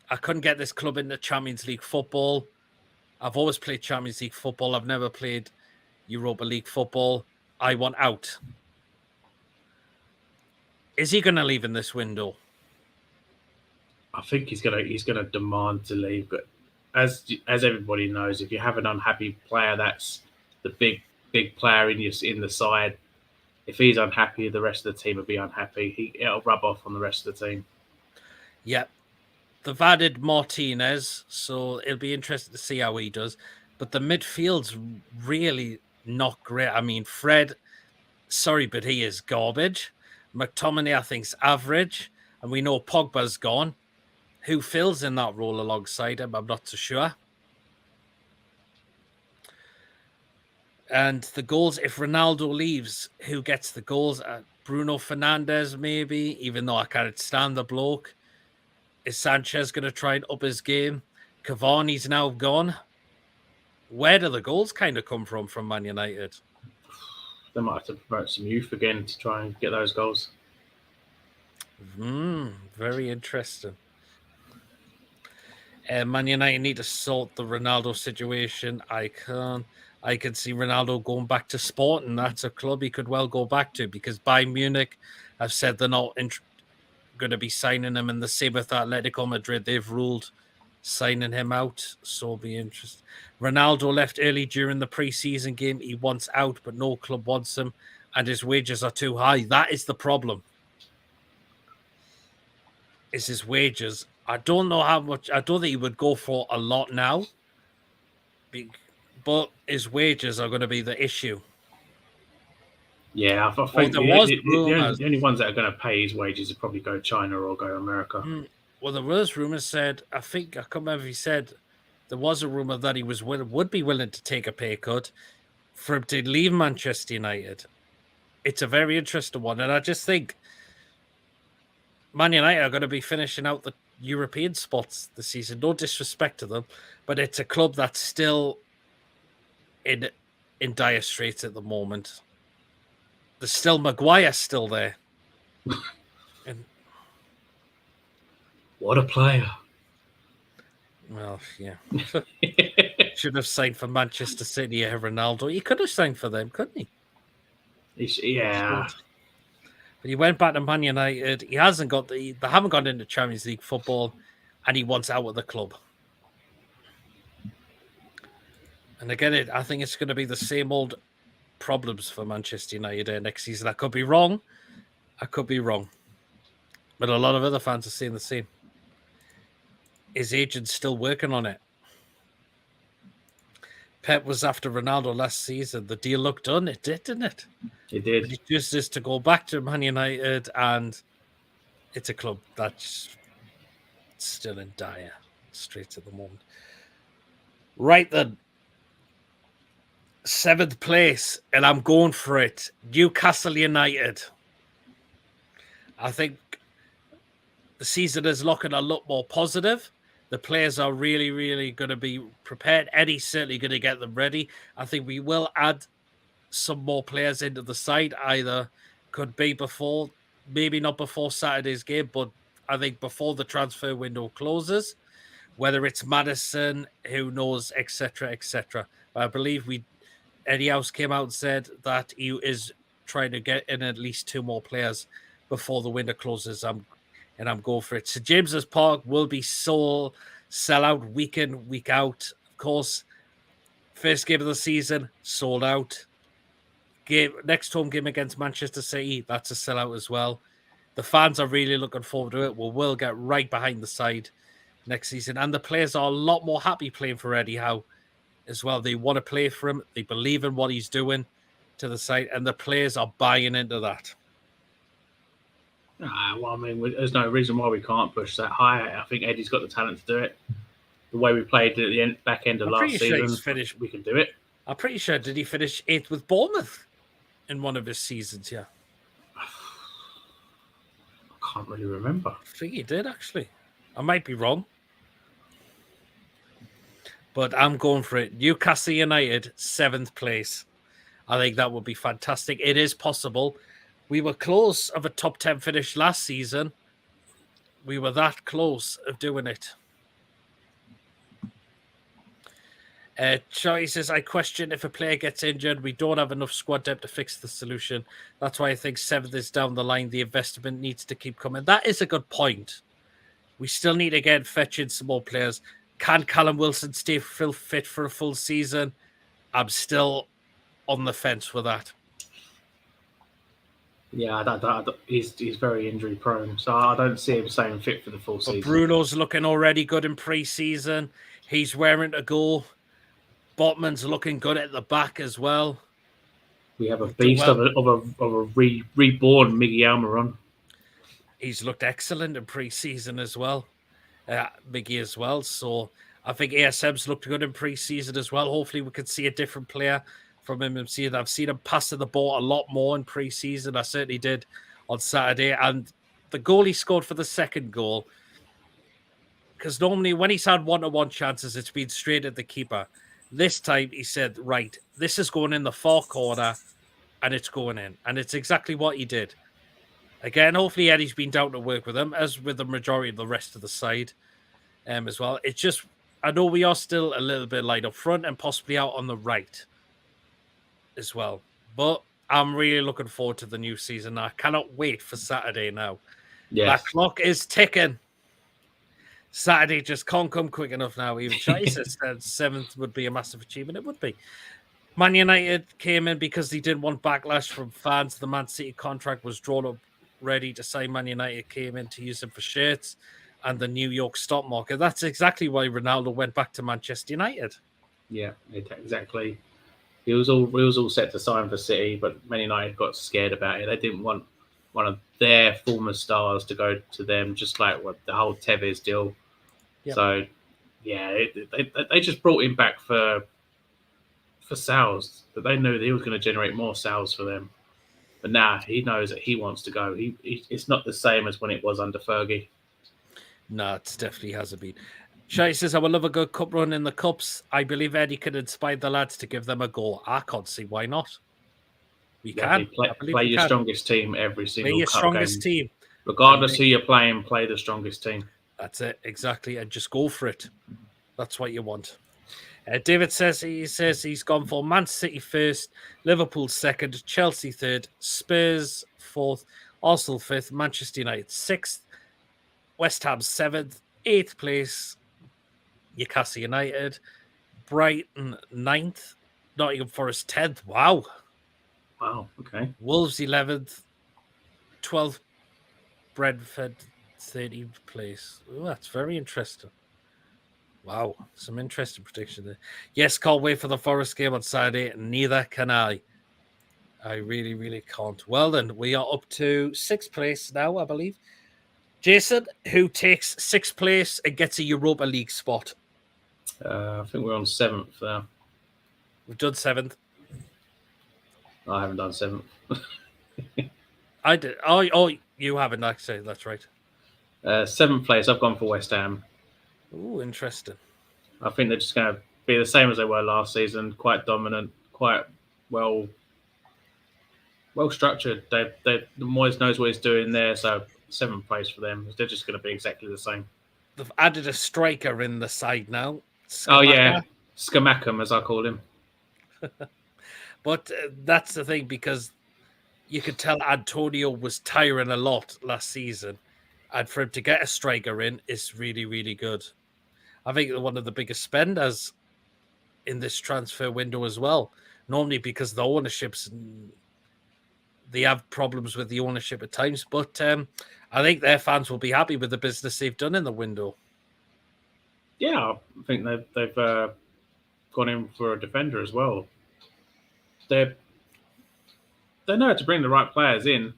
I couldn't get this club into Champions League football. I've always played Champions League football. I've never played Europa League football. I want out. Is he going to leave in this window? I think he's gonna demand to leave. But as everybody knows, if you have an unhappy player, that's the big player in the side. If he's unhappy, the rest of the team will be unhappy. It'll rub off on the rest of the team. Yeah. They've added Martinez, so it'll be interesting to see how he does. But the midfield's really not great. I mean, Fred, sorry, but he is garbage. McTominay, I think, is average. And we know Pogba's gone. Who fills in that role alongside him? I'm not too sure. And the goals, if Ronaldo leaves, who gets the goals? Bruno Fernandes, maybe, even though I can't stand the bloke. Is Sanchez going to try and up his game? Cavani's now gone. Where do the goals kind of come from Man United? They might have to promote some youth again to try and get those goals. Very interesting. Man United need to sort the Ronaldo situation. I can see Ronaldo going back to Sporting. That's a club he could well go back to because Bayern Munich have said they're not going to be signing him, and the same with Atletico Madrid. They've ruled signing him out, so it'll be interesting. Ronaldo left early during the pre-season game. He wants out, but no club wants him, and his wages are too high. That is the problem. Is his wages. I don't know how much. I don't think he would go for a lot now, but his wages are going to be the issue. Yeah, I think the only ones that are going to pay his wages are probably go China or go America. Well, there was rumors said, I can't remember if he said, there was a rumor that he would be willing to take a pay cut for him to leave Manchester United. It's a very interesting one. And I just think Man United are going to be finishing out the European spots this season. No disrespect to them, but it's a club that's still in dire straits at the moment. There's still Maguire still there. And what a player. Well, yeah. Should have signed for Manchester City or Ronaldo. He could have signed for them, couldn't he? Yeah. But he went back to Man United. He hasn't got they haven't gone into Champions League football, and he wants out of the club. And again, I think it's going to be the same old problems for Manchester United next season. I could be wrong. But a lot of other fans are saying the same. His agent's still working on it. Pep was after Ronaldo last season. The deal looked done. It did, didn't it? It did. But it just is to go back to Man United, and it's a club that's still in dire straits at the moment. Right then. 7th place, and I'm going for it. Newcastle United. I think the season is looking a lot more positive. The players are really, really going to be prepared. Eddie's certainly going to get them ready. I think we will add some more players into the side. Either could be before, maybe not before Saturday's game, but I think before the transfer window closes. Whether it's Maddison, who knows, etc., etc. I believe Eddie House came out and said that he is trying to get in at least 2 more players before the window closes. I'm going for it. St James's Park will be sell out week in, week out. Of course, first game of the season, sold out. Next home game against Manchester City, that's a sellout as well. The fans are really looking forward to it. We will get right behind the side next season. And the players are a lot more happy playing for Eddie Howe as well. They want to play for him. They believe in what he's doing to the side, and the players are buying into that. Well, I mean, there's no reason why we can't push that higher. I think Eddie's got the talent to do it. The way we played at the back end of last season, we can do it. I'm pretty sure, did he finish 8th with Bournemouth in one of his seasons? Yeah. I can't really remember. I think he did, actually. I might be wrong. But I'm going for it. Newcastle United, 7th place. I think that would be fantastic. It is possible. We were close of a top 10 finish last season. We were that close of doing it. Charlie says, I question if a player gets injured, we don't have enough squad depth to fix the solution. That's why I think 7th is down the line. The investment needs to keep coming. That is a good point. We still need to get fetching some more players. Can Callum Wilson stay fit for a full season? I'm still on the fence with that. Yeah, he's very injury prone, so I don't see him staying fit for the full season. Bruno's looking already good in pre-season. He's wearing to go. Botman's looking good at the back as well. We have a beast of a reborn Miggy Almiron. He's looked excellent in pre-season as well. Miggy as well. So I think ASM's looked good in pre-season as well. Hopefully we can see a different player from him. I've seen him passing the ball a lot more in pre-season. I certainly did on Saturday. And the goal he scored for the second goal, because normally when he's had one-to-one chances, it's been straight at the keeper. This time he said, right, this is going in the far corner and it's going in. And it's exactly what he did. Again, hopefully Eddie's been down to work with him, as with the majority of the rest of the side as well. It's just, I know we are still a little bit light up front and possibly out on the right as well. But I'm really looking forward to the new season. I cannot wait for Saturday now. Yes. That clock is ticking. Saturday just can't come quick enough now. Even Charlie said 7th would be a massive achievement. It would be. Man United came in because they didn't want backlash from fans. The Man City contract was drawn up ready to sign. Man United came in to use them for shirts and the New York stock market. That's exactly why Ronaldo went back to Manchester United. Yeah, exactly. He was all set to sign for City, but Man United got scared about it. They didn't want one of their former stars to go to them, just like what the whole Tevez deal. Yep. So, yeah, they just brought him back for sales. But they knew that he was going to generate more sales for them. But now he knows that he wants to go. It's not the same as when it was under Fergie. No, it definitely hasn't been. Shai says, I would love a good cup run in the cups. I believe Eddie can inspire the lads to give them a go. I can't see why not. We can. Play your strongest team every single play your cup strongest game. Team. Regardless who you're playing, play the strongest team. That's it, exactly. And just go for it. That's what you want. David says he's gone for Man City first, Liverpool second, Chelsea third, Spurs fourth, Arsenal 5th, Manchester United 6th, West Ham 7th, 8th place, Newcastle United, Brighton 9th, Nottingham Forest 10th. Wow. Wow, okay. Wolves 11th, 12th, Brentford 13th place. Ooh, that's very interesting. Wow, some interesting prediction there. Yes, can't wait for the Forest game on Saturday. Neither can I. I really, really can't. Well, then, we are up to 6th place now, I believe. Jason, who takes 6th place and gets a Europa League spot? I think we're on 7th there. We've done 7th. I haven't done 7th. I did. Oh, you haven't, actually. That's right. 7th place, I've gone for West Ham. Ooh, interesting. I think they're just going to be the same as they were last season. Quite dominant, quite well structured. The Moyes knows what he's doing there, so 7th place for them. They're just going to be exactly the same. They've added a striker in the side now. Oh yeah, Skamacum, as I call him. But that's the thing, because you could tell Antonio was tiring a lot last season, and for him to get a striker in is really, really good. I think they're one of the biggest spenders in this transfer window as well. Normally, because the ownerships, they have problems with the ownership at times, but I think their fans will be happy with the business they've done in the window. Yeah, I think they've gone in for a defender as well. They know how to bring the right players in.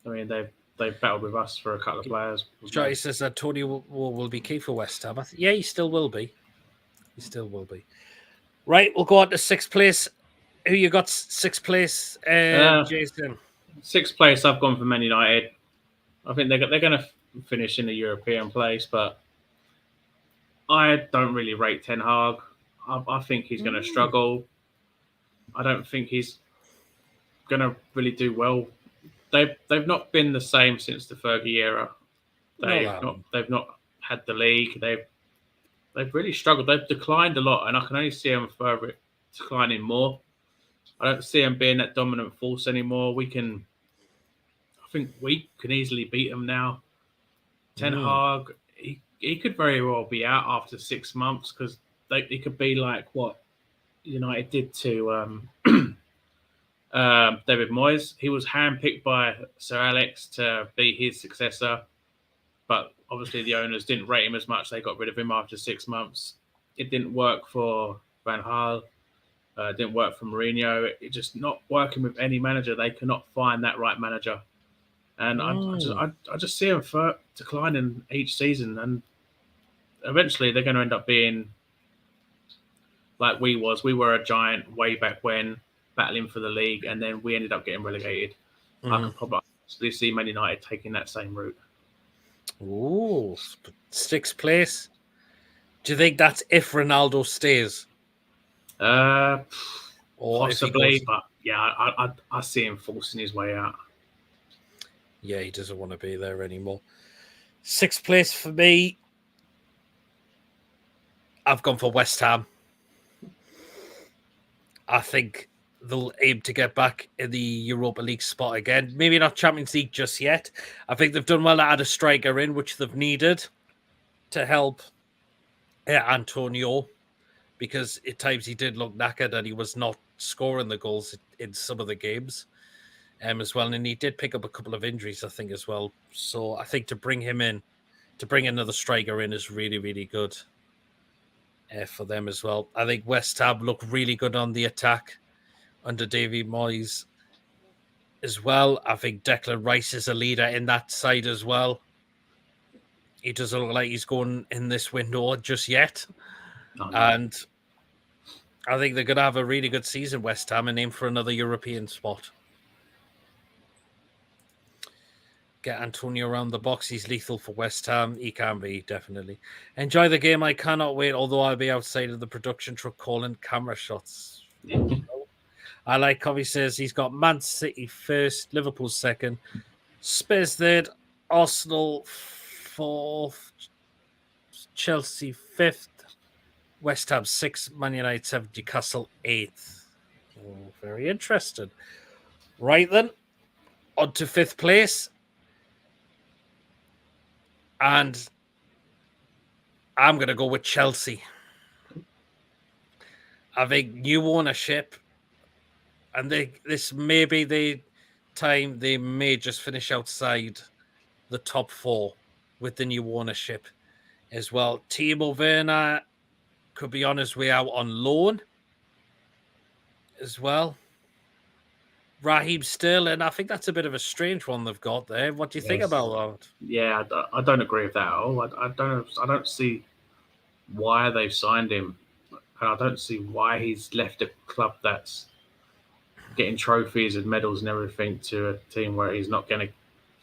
I mean, they've battled with us for a couple of players. Johnny says Antonio will be key for West Ham. Yeah, he still will be. He still will be. Right, we'll go on to 6th place. Who you got 6th place, Jason? 6th place, I've gone for Man United. I think they're going to finish in the European place, but I don't really rate Ten Hag. I think he's going to struggle. I don't think he's going to really do well. They've not been the same since the Fergie era. They've not had the league. They've really struggled. They've declined a lot, and I can only see them further declining more. I don't see them being that dominant force anymore. I think we can easily beat them now. Ten Hag, he could very well be out after 6 months, because he could be like what United did to David Moyes. He was handpicked by Sir Alex to be his successor, but obviously the owners didn't rate him as much. They got rid of him after 6 months. It didn't work for Van Gaal. It didn't work for Mourinho. It's just not working with any manager. They cannot find that right manager. And I just see them declining each season. And eventually they're going to end up being like we was. We were a giant way back when, battling for the league, and then we ended up getting relegated. I can probably see Man United taking that same route. Ooh, 6th place. Do you think that's if Ronaldo stays? Possibly, but yeah, I see him forcing his way out. Yeah, he doesn't want to be there anymore. 6th place for me, I've gone for West Ham. I think they'll aim to get back in the Europa League spot again. Maybe not Champions League just yet. I think they've done well to add a striker in, which they've needed to help Antonio, because at times he did look knackered and he was not scoring the goals in some of the games as well. And he did pick up a couple of injuries, I think, as well. So I think to bring him in, to bring another striker in, is really, really good for them as well. I think West Ham look really good on the attack under David Moyes as well. I think Declan Rice is a leader in that side as well. He doesn't look like he's going in this window just yet. Oh, no. And I think they're going to have a really good season, West Ham, and aim for another European spot. Get Antonio around the box. He's lethal for West Ham. He can be, definitely. Enjoy the game. I cannot wait, although I'll be outside of the production truck calling camera shots. I like how he says he's got Man City first, Liverpool second, Spurs third, Arsenal fourth, Chelsea fifth, West Ham sixth, Man United seventh, Newcastle eighth. Oh, very interesting. Right then, on to 5th place. And I'm going to go with Chelsea. I think new ownership, and this may be the time they may just finish outside the top 4 with the new ownership as well. Timo Werner could be on his way out on loan as well. Raheem Sterling, I think that's a bit of a strange one they've got there. What do you think about that? Yeah, I don't agree with that at all. I don't see why they've signed him, and I don't see why he's left a club that's getting trophies and medals and everything to a team where he's not going to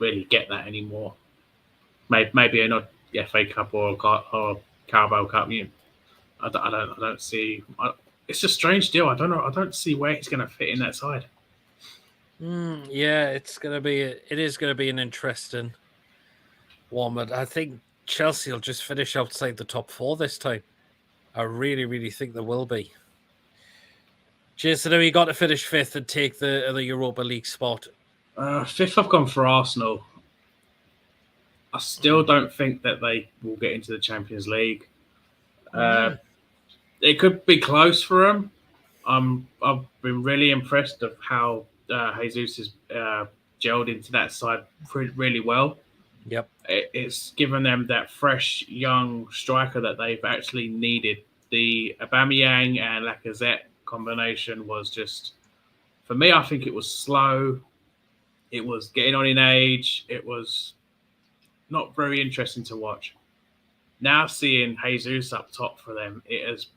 really get that anymore. Maybe an odd FA Cup or Carabao Cup. I don't see. It's a strange deal. I don't know. I don't see where he's going to fit in that side. Yeah, it is going to be an interesting one. But I think Chelsea will just finish outside the top 4 this time. I really, really think there will be. Jason, have you got to finish 5th and take the Europa League spot? 5th, I've gone for Arsenal. I still don't think that they will get into the Champions League. It could be close for them. I've been really impressed of how Jesus has gelled into that side really well. Yep. It's given them that fresh, young striker that they've actually needed. The Aubameyang and Lacazette combination was just, for me, I think it was slow. It was getting on in age. It was not very interesting to watch. Now seeing Jesus up top for them, it has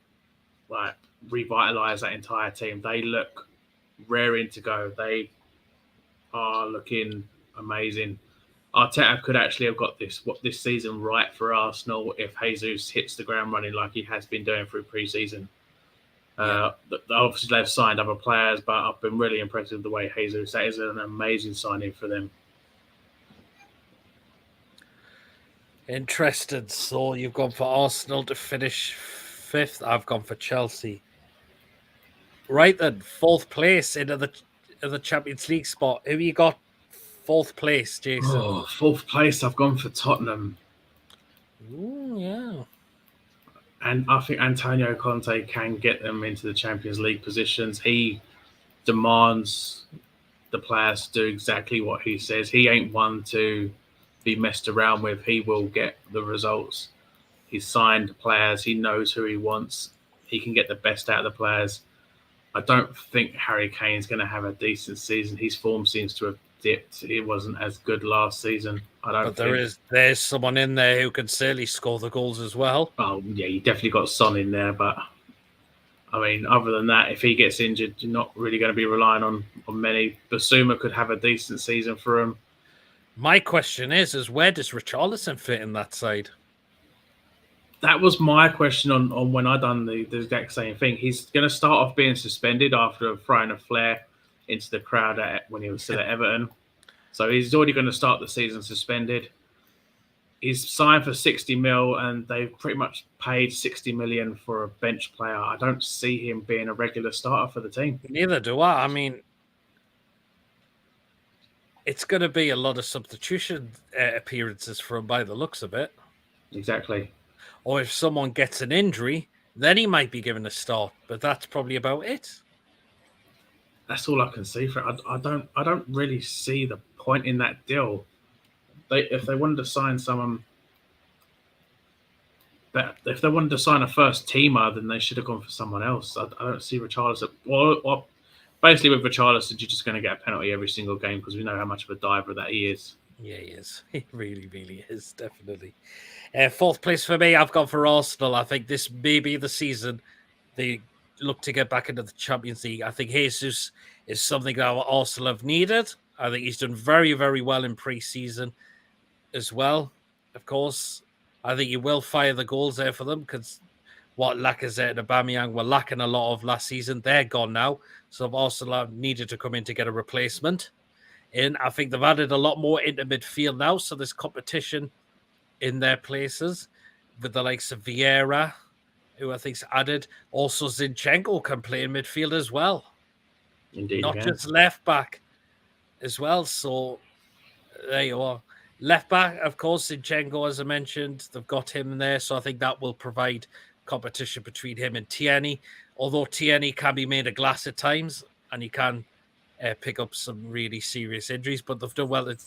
revitalized that entire team. They look raring to go. They are looking amazing. Arteta could actually have got this season right for Arsenal if Jesus hits the ground running like he has been doing through pre-season. Obviously, they've signed other players, but I've been really impressed with the way Jesus. That is an amazing signing for them. Interested. So you've gone for Arsenal to finish 5th. I've gone for Chelsea. Right then, 4th place into the Champions League spot. Who you got 4th place, Jason? 4th place, I've gone for Tottenham. Ooh, yeah. And I think Antonio Conte can get them into the Champions League positions. He demands the players to do exactly what he says. He ain't one to be messed around with. He will get the results. He's signed players. He knows who he wants. He can get the best out of the players. I don't think Harry Kane's going to have a decent season. His form seems to have dipped. It wasn't as good last season. There's someone in there who can certainly score the goals as well. Oh yeah, you definitely got Son in there, but I mean, other than that, if he gets injured, you're not really going to be relying on many. Basuma could have a decent season for him. My question is where does Richarlison fit in that side? That was my question on when I done the exact same thing. He's going to start off being suspended after throwing a flare into the crowd when he was still at Everton. So he's already going to start the season suspended. He's signed for 60 mil, and they've pretty much paid 60 million for a bench player. I don't see him being a regular starter for the team. Neither do I. I mean, it's going to be a lot of substitution appearances for him by the looks of it. Exactly. Or if someone gets an injury, then he might be given a start. But that's probably about it. That's all I can see for it. I don't really see the point in that deal. If they wanted to sign someone, if they wanted to sign a first teamer, then they should have gone for someone else. I don't see Richarlison. Well, basically with Richarlison, you're just going to get a penalty every single game because we know how much of a diver that he is. Yeah, he is. He really, really is, definitely. 4th place for me, I've gone for Arsenal. I think this may be the season they look to get back into the Champions League. I think Jesus is something that Arsenal have needed. I think he's done very, very well in pre-season as well. Of course, I think he will fire the goals there for them because what Lacazette and Aubameyang were lacking a lot of last season, they're gone now. So Arsenal have needed to come in to get a replacement. And I think they've added a lot more into midfield now, so there's competition in their places with the likes of Vieira, who I think's added. Also, Zinchenko can play in midfield as well. Indeed, not just left back. as well. So there you are. Left back, of course, Zinchenko, as I mentioned, they've got him there. So I think that will provide competition between him and Tierney. Although Tierney can be made of glass at times and he can pick up some really serious injuries, but they've done well to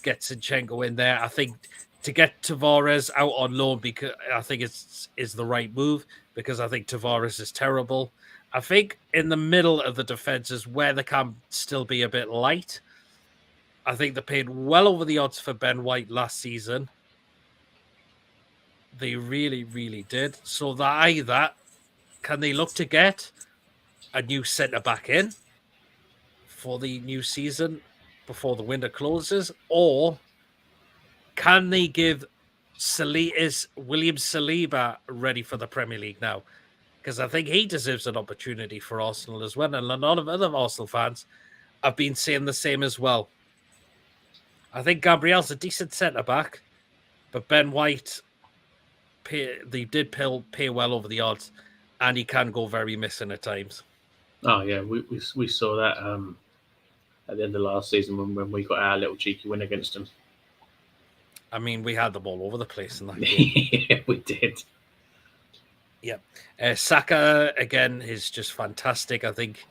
get Zinchenko in there. I think to get Tavares out on loan, because I think is the right move, because I think Tavares is terrible. I think in the middle of the defense is where they can still be a bit light. I think they paid well over the odds for Ben White last season. They really, really did. So that either can they look to get a new centre back in for the new season before the window closes, or can they give William Saliba ready for the Premier League now? Because I think he deserves an opportunity for Arsenal as well. And a lot of other Arsenal fans have been saying the same as well. I think Gabriel's a decent centre-back, but Ben White, they did pay well over the odds, and he can go very missing at times. Oh, yeah, we saw that at the end of last season when we got our little cheeky win against them. I mean, we had them all over the place in that game. Yeah, we did. Yeah. Saka, again, is just fantastic. I think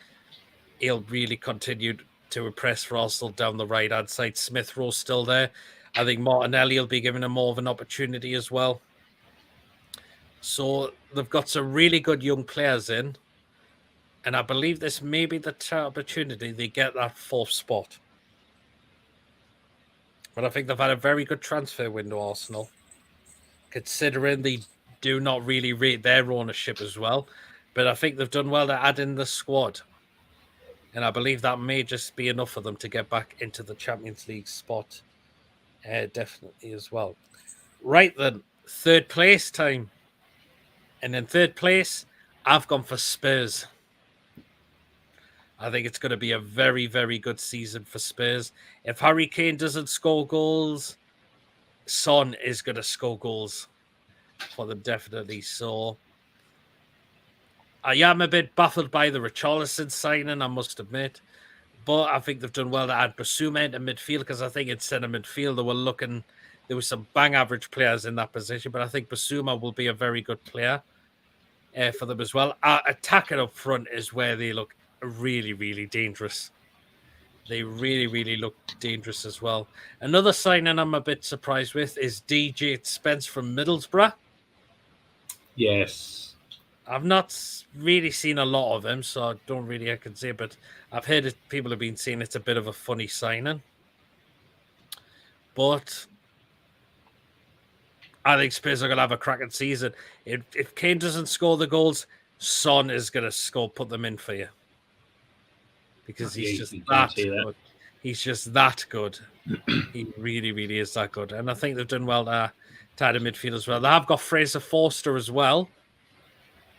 he'll really continue to impress for Arsenal down the right-hand side. Smith Rowe's still there. I think Martinelli will be given him more of an opportunity as well. So they've got some really good young players in. And I believe this may be the opportunity they get that fourth spot. But I think they've had a very good transfer window, Arsenal, considering they do not really rate their ownership as well. But I think they've done well to add in the squad. And I believe that may just be enough for them to get back into the Champions League spot. Definitely as well. Right then, third place time. And in third place, I've gone for Spurs. I think it's going to be a very, very good season for Spurs. If Harry Kane doesn't score goals, Son is going to score goals for them, definitely. So I am a bit baffled by the Richarlison signing, I must admit. But I think they've done well to add Basuma into midfield, because I think in centre midfield there were some bang average players in that position, but I think Basuma will be a very good player for them as well. Attacking up front is where they look really, really dangerous. They really, really look dangerous as well. Another signing I'm a bit surprised with is DJ Spence from Middlesbrough. Yes. I've not really seen a lot of him, so I can say, but I've heard people have been saying it's a bit of a funny signing. But I think Spurs are going to have a cracking season. If Kane doesn't score the goals, Son is going to put them in for you. Because he's just that good. He's just that good. He really, really is that good. And I think they've done well to add a midfield as well. They have got Fraser Forster as well.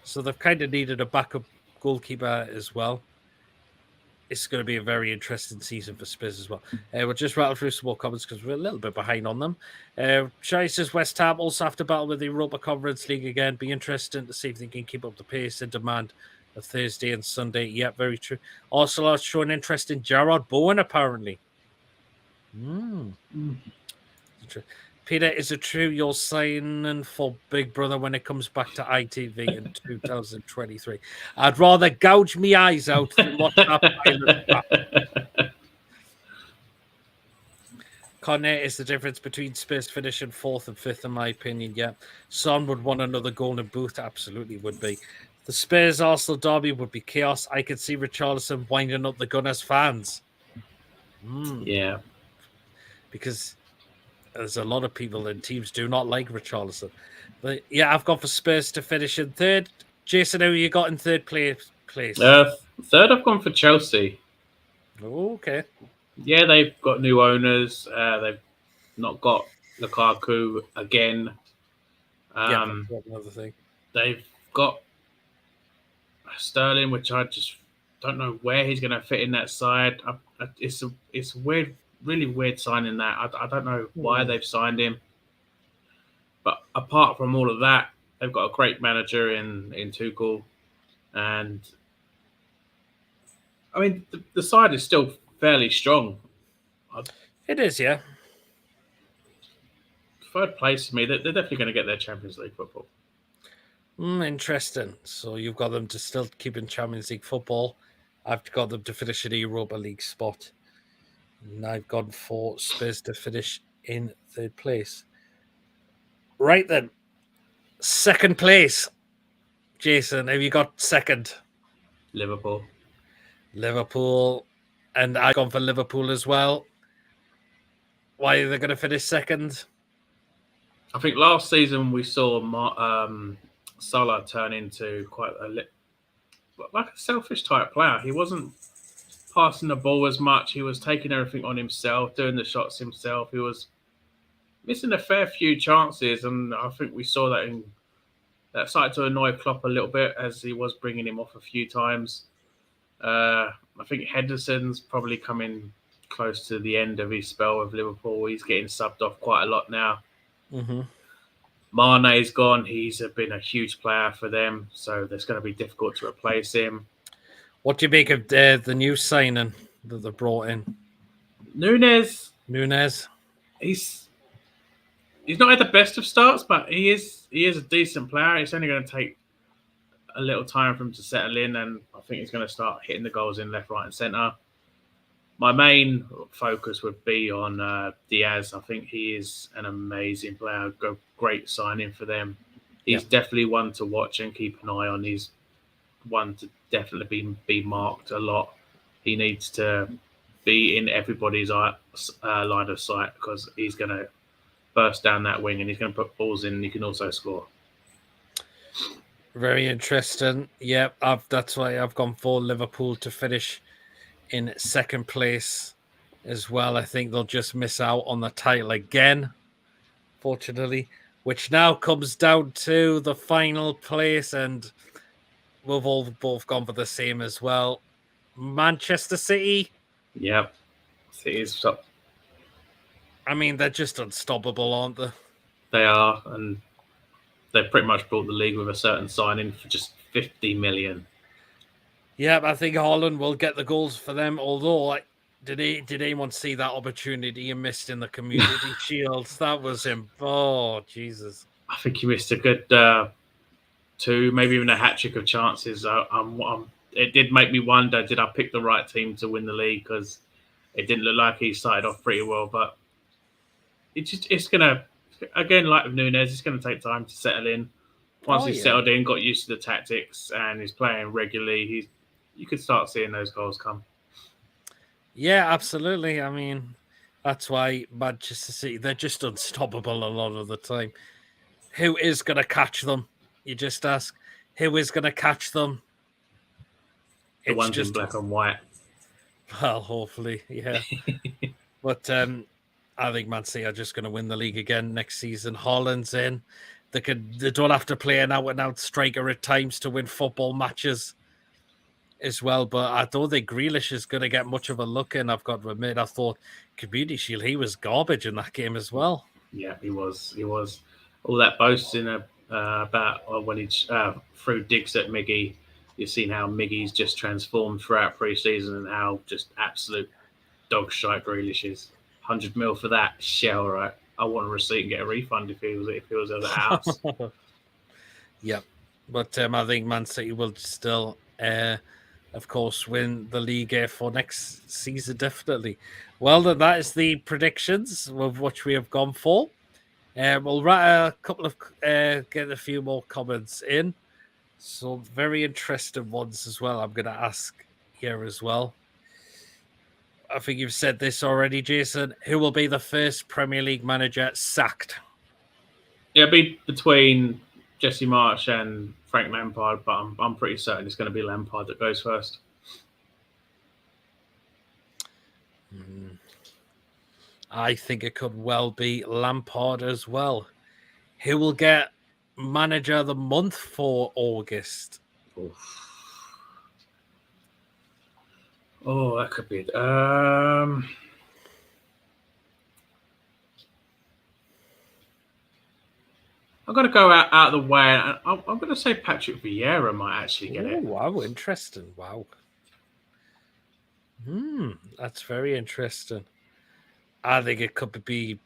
So they've kind of needed a backup goalkeeper as well. It's going to be a very interesting season for Spurs as well. We'll just rattle through some more comments because we're a little bit behind on them. Shai says West Ham also have to battle with the Europa Conference League again. Be interesting to see if they can keep up the pace and demand of Thursday and Sunday. Yeah, very true. Arsenal are showing interest in Jarrod Bowen, apparently. Peter, is it true you're signing for Big Brother when it comes back to ITV in 2023? I'd rather gouge me eyes out than watch that. Connor, is the difference between Spurs finishing 4th and 5th, in my opinion. Yeah. Son would want another golden boot. Absolutely would be. The Spurs-Arsenal derby would be chaos. I could see Richarlison winding up the Gunners fans. Yeah. Because there's a lot of people and teams do not like Richarlison. But yeah, I've gone for Spurs to finish in third. Jason, who you got in third place? Third, I've gone for Chelsea. Oh, okay. Yeah, they've got new owners. They've not got Lukaku again. Another thing. They've got Sterling, which I just don't know where he's going to fit in that side. It's a weird, really weird signing that. I don't know why they've signed him. But apart from all of that, they've got a great manager in Tuchel. And I mean, the side is still fairly strong. It is, yeah. Third place for me. They're definitely going to get their Champions League football. Interesting. So you've got them to still keep in Champions League football. I've got them to finish in a Europa League spot. And I've gone for Spurs to finish in third place. Right then. Second place. Jason, have you got second? Liverpool. And I've gone for Liverpool as well. Why are they going to finish second? I think last season we saw Salah turn into quite like a selfish type player. He wasn't passing the ball as much. He was taking everything on himself, doing the shots himself. He was missing a fair few chances, and I think we saw that started to annoy Klopp a little bit as he was bringing him off a few times. I think Henderson's probably coming close to the end of his spell with Liverpool. He's getting subbed off quite a lot now. Mm-hmm. Mane's gone. He's been a huge player for them, so it's going to be difficult to replace him. What do you make of the new signing that they brought in? Nunez. He's not had the best of starts, but he is a decent player. It's only going to take a little time for him to settle in, and I think he's going to start hitting the goals in left, right, and centre. My main focus would be on Diaz. I think he is an amazing player, great signing for them. He's definitely one to watch and keep an eye on. He's one to definitely be marked a lot. He needs to be in everybody's line of sight because he's going to burst down that wing and he's going to put balls in and he can also score. Very interesting. Yeah, that's why I've gone for Liverpool to finish in second place as well. I think they'll just miss out on the title again, fortunately, which now comes down to the final place, and we've all both gone for the same as well. Manchester City. Yep. City's top. I mean, they're just unstoppable, aren't they? They are, and they pretty much brought the league with a certain signing for just 50 million. Yeah, I think Haaland will get the goals for them. Although, did anyone see that opportunity he missed in the Community Shields? That was him. Oh, Jesus! I think he missed a good 2, maybe even a hat trick of chances. It did make me wonder: did I pick the right team to win the league? Because it didn't look like he started off pretty well. But it's gonna, again, like with Nunez, it's gonna take time to settle in. Once he's settled in, got used to the tactics, and he's playing regularly, you could start seeing those goals come. Yeah, absolutely. I mean, that's why Manchester City, they're just unstoppable a lot of the time. Who is going to catch them? You just ask, who is going to catch them? The ones in black and white. Well, hopefully, yeah. But I think Man City are just going to win the league again next season. Haaland's in. They don't have to play an out-and-out striker at times to win football matches as well. But I don't think Grealish is going to get much of a look in. I've got to admit, I thought Community Shield, he was garbage in that game as well. Yeah, he was. All that boasting about when he threw digs at Miggy. You've seen how Miggy's just transformed throughout pre-season and how just absolute dog shite Grealish is. 100 mil for that shell, right? I want a receipt and get a refund if he was at the house. Yeah, but I think Man City will still, of course, win the league for next season, definitely. Well, then that is the predictions of which we have gone for. We'll write a couple of get a few more comments in. So very interesting ones as well. I'm going to ask here as well. I think you've said this already, Jason. Who will be the first Premier League manager sacked? It'll be between Jesse Marsch and Frank Lampard, but I'm pretty certain it's going to be Lampard that goes first. I think it could well be Lampard as well. Who will get manager of the month for August? Oh, that could be it. I'm going to go out of the way. I'm going to say Patrick Vieira might actually get it. Wow, interesting. Wow. That's very interesting. I think it could be.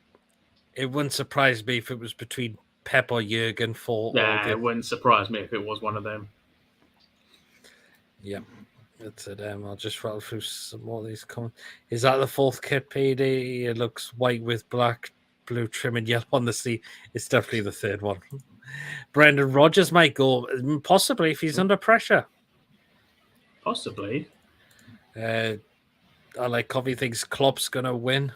It wouldn't surprise me if it was between Pep or Jurgen for Yeah, August. it wouldn't surprise me if it was one of them. Yep, that's it. I'll just rattle through some more of these comments. Is that the fourth kit PD? It looks white with black, blue trim, and yellow on the sleeve. It's definitely the third one. Brendan Rodgers might go, possibly if he's under pressure. Possibly. I like Coffee thinks Klopp's going to win.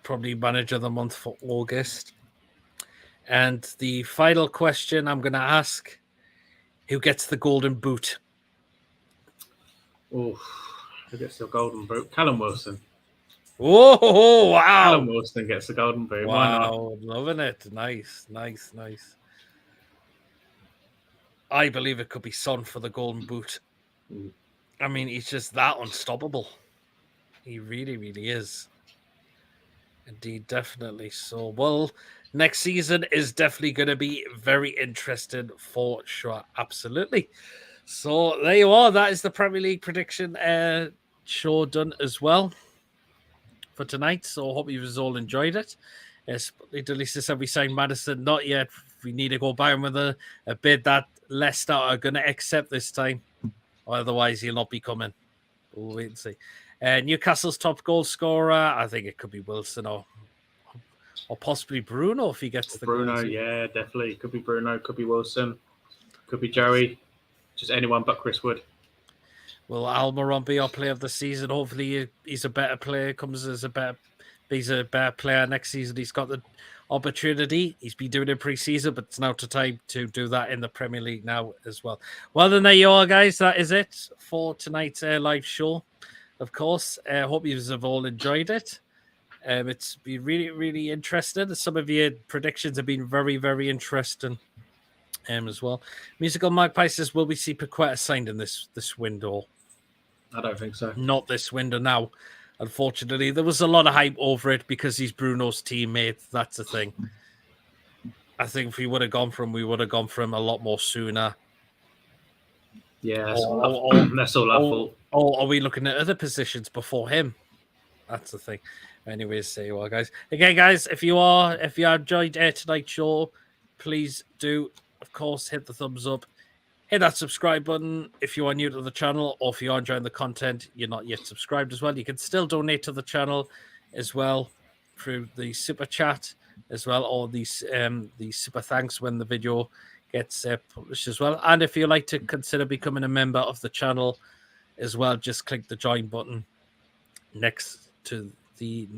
Probably manager of the month for August. And the final question I'm going to ask, who gets the golden boot? Oof. Who gets the golden boot? Callum Wilson. Oh, wow. Callum Wilson gets the golden boot. Wow, Why not? loving it. Nice. I believe it could be Son for the golden boot. I mean, he's just that unstoppable. He really, really is. Indeed, definitely. So, well, next season is definitely going to be very interesting for sure. Absolutely. So, there you are. That is the Premier League prediction show done as well for tonight. So, hope you've all enjoyed it. Yes, Delisa said we signed Madison. Not yet. We need to go buy him with a bid that Leicester are going to accept this time. Otherwise, he'll not be coming. We'll wait and see. Newcastle's top goal scorer, I think it could be Wilson or possibly Bruno if he gets the Bruno, goals. yeah, definitely. Could be Bruno, could be Wilson, could be Joey. Just anyone but Chris Wood. Will Almiron be our player of the season? Hopefully he's a better player, he's a better player next season. He's got the opportunity. He's been doing it pre-season, but it's now time to do that in the Premier League now as well. Well, then there you are, guys. That is it for tonight's live show. Of course, I hope you have all enjoyed it. It's been really, really interesting. Some of your predictions have been very, very interesting as well. Musical Magpie says, will we see Paqueta signed in this window? I don't think so. Not this window now. Unfortunately, there was a lot of hype over it because he's Bruno's teammate. That's the thing. I think if we would have gone for him, we would have gone for him a lot more sooner. Yeah, that's all our fault. Or are we looking at other positions before him? That's the thing. Anyways, say you are, guys. Again, guys, if you enjoyed tonight's show, please do, of course, hit the thumbs up. Hit that subscribe button if you are new to the channel, or if you are enjoying the content, you're not yet subscribed as well. You can still donate to the channel as well through the super chat as well, or the super thanks when the video gets published as well. And if you'd like to consider becoming a member of the channel as well, just click the join button next to the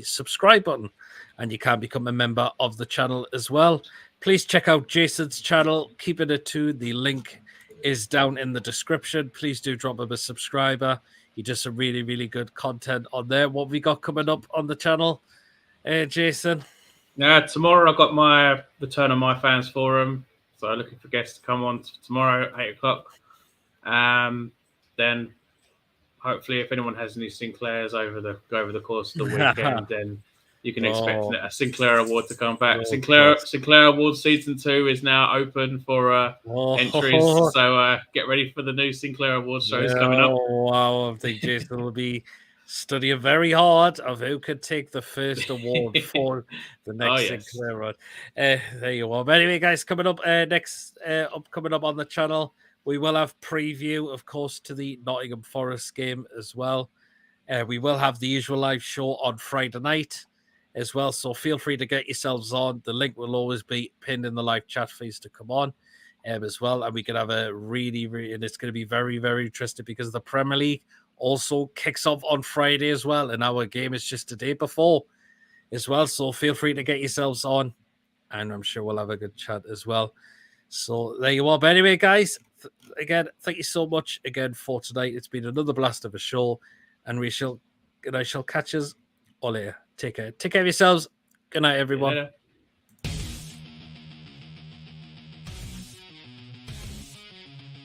subscribe button, and you can become a member of the channel as well. Please check out Jason's channel, Keeping It Toon. The link is down in the description. Please do drop him a subscriber. He does some really, really good content on there. What we got coming up on the channel, Jason? Yeah, tomorrow I've got my return of my fans forum. So looking for guests to come on tomorrow, 8:00. Then hopefully, if anyone has any Sinclairs over the course of the weekend, then you can expect a Sinclair Award to come back. Sinclair Award Season 2 is now open for entries. So get ready for the new Sinclair Award shows coming up. Wow, I think Jason will be studying very hard of who could take the first award for the next Sinclair Award. There you are. But anyway, guys, coming up coming up on the channel, we will have preview, of course, to the Nottingham Forest game as well. We will have the usual live show on Friday night as well. So feel free to get yourselves on. The link will always be pinned in the live chat for you to come on as well. And we can have a really, and it's going to be very, very interesting because the Premier League also kicks off on Friday as well. And our game is just the day before as well. So feel free to get yourselves on. And I'm sure we'll have a good chat as well. So there you are. But anyway, guys, again, thank you so much again for tonight. It's been another blast of a show. And I shall catch us all later. Take care. Take care of yourselves. Good night, everyone.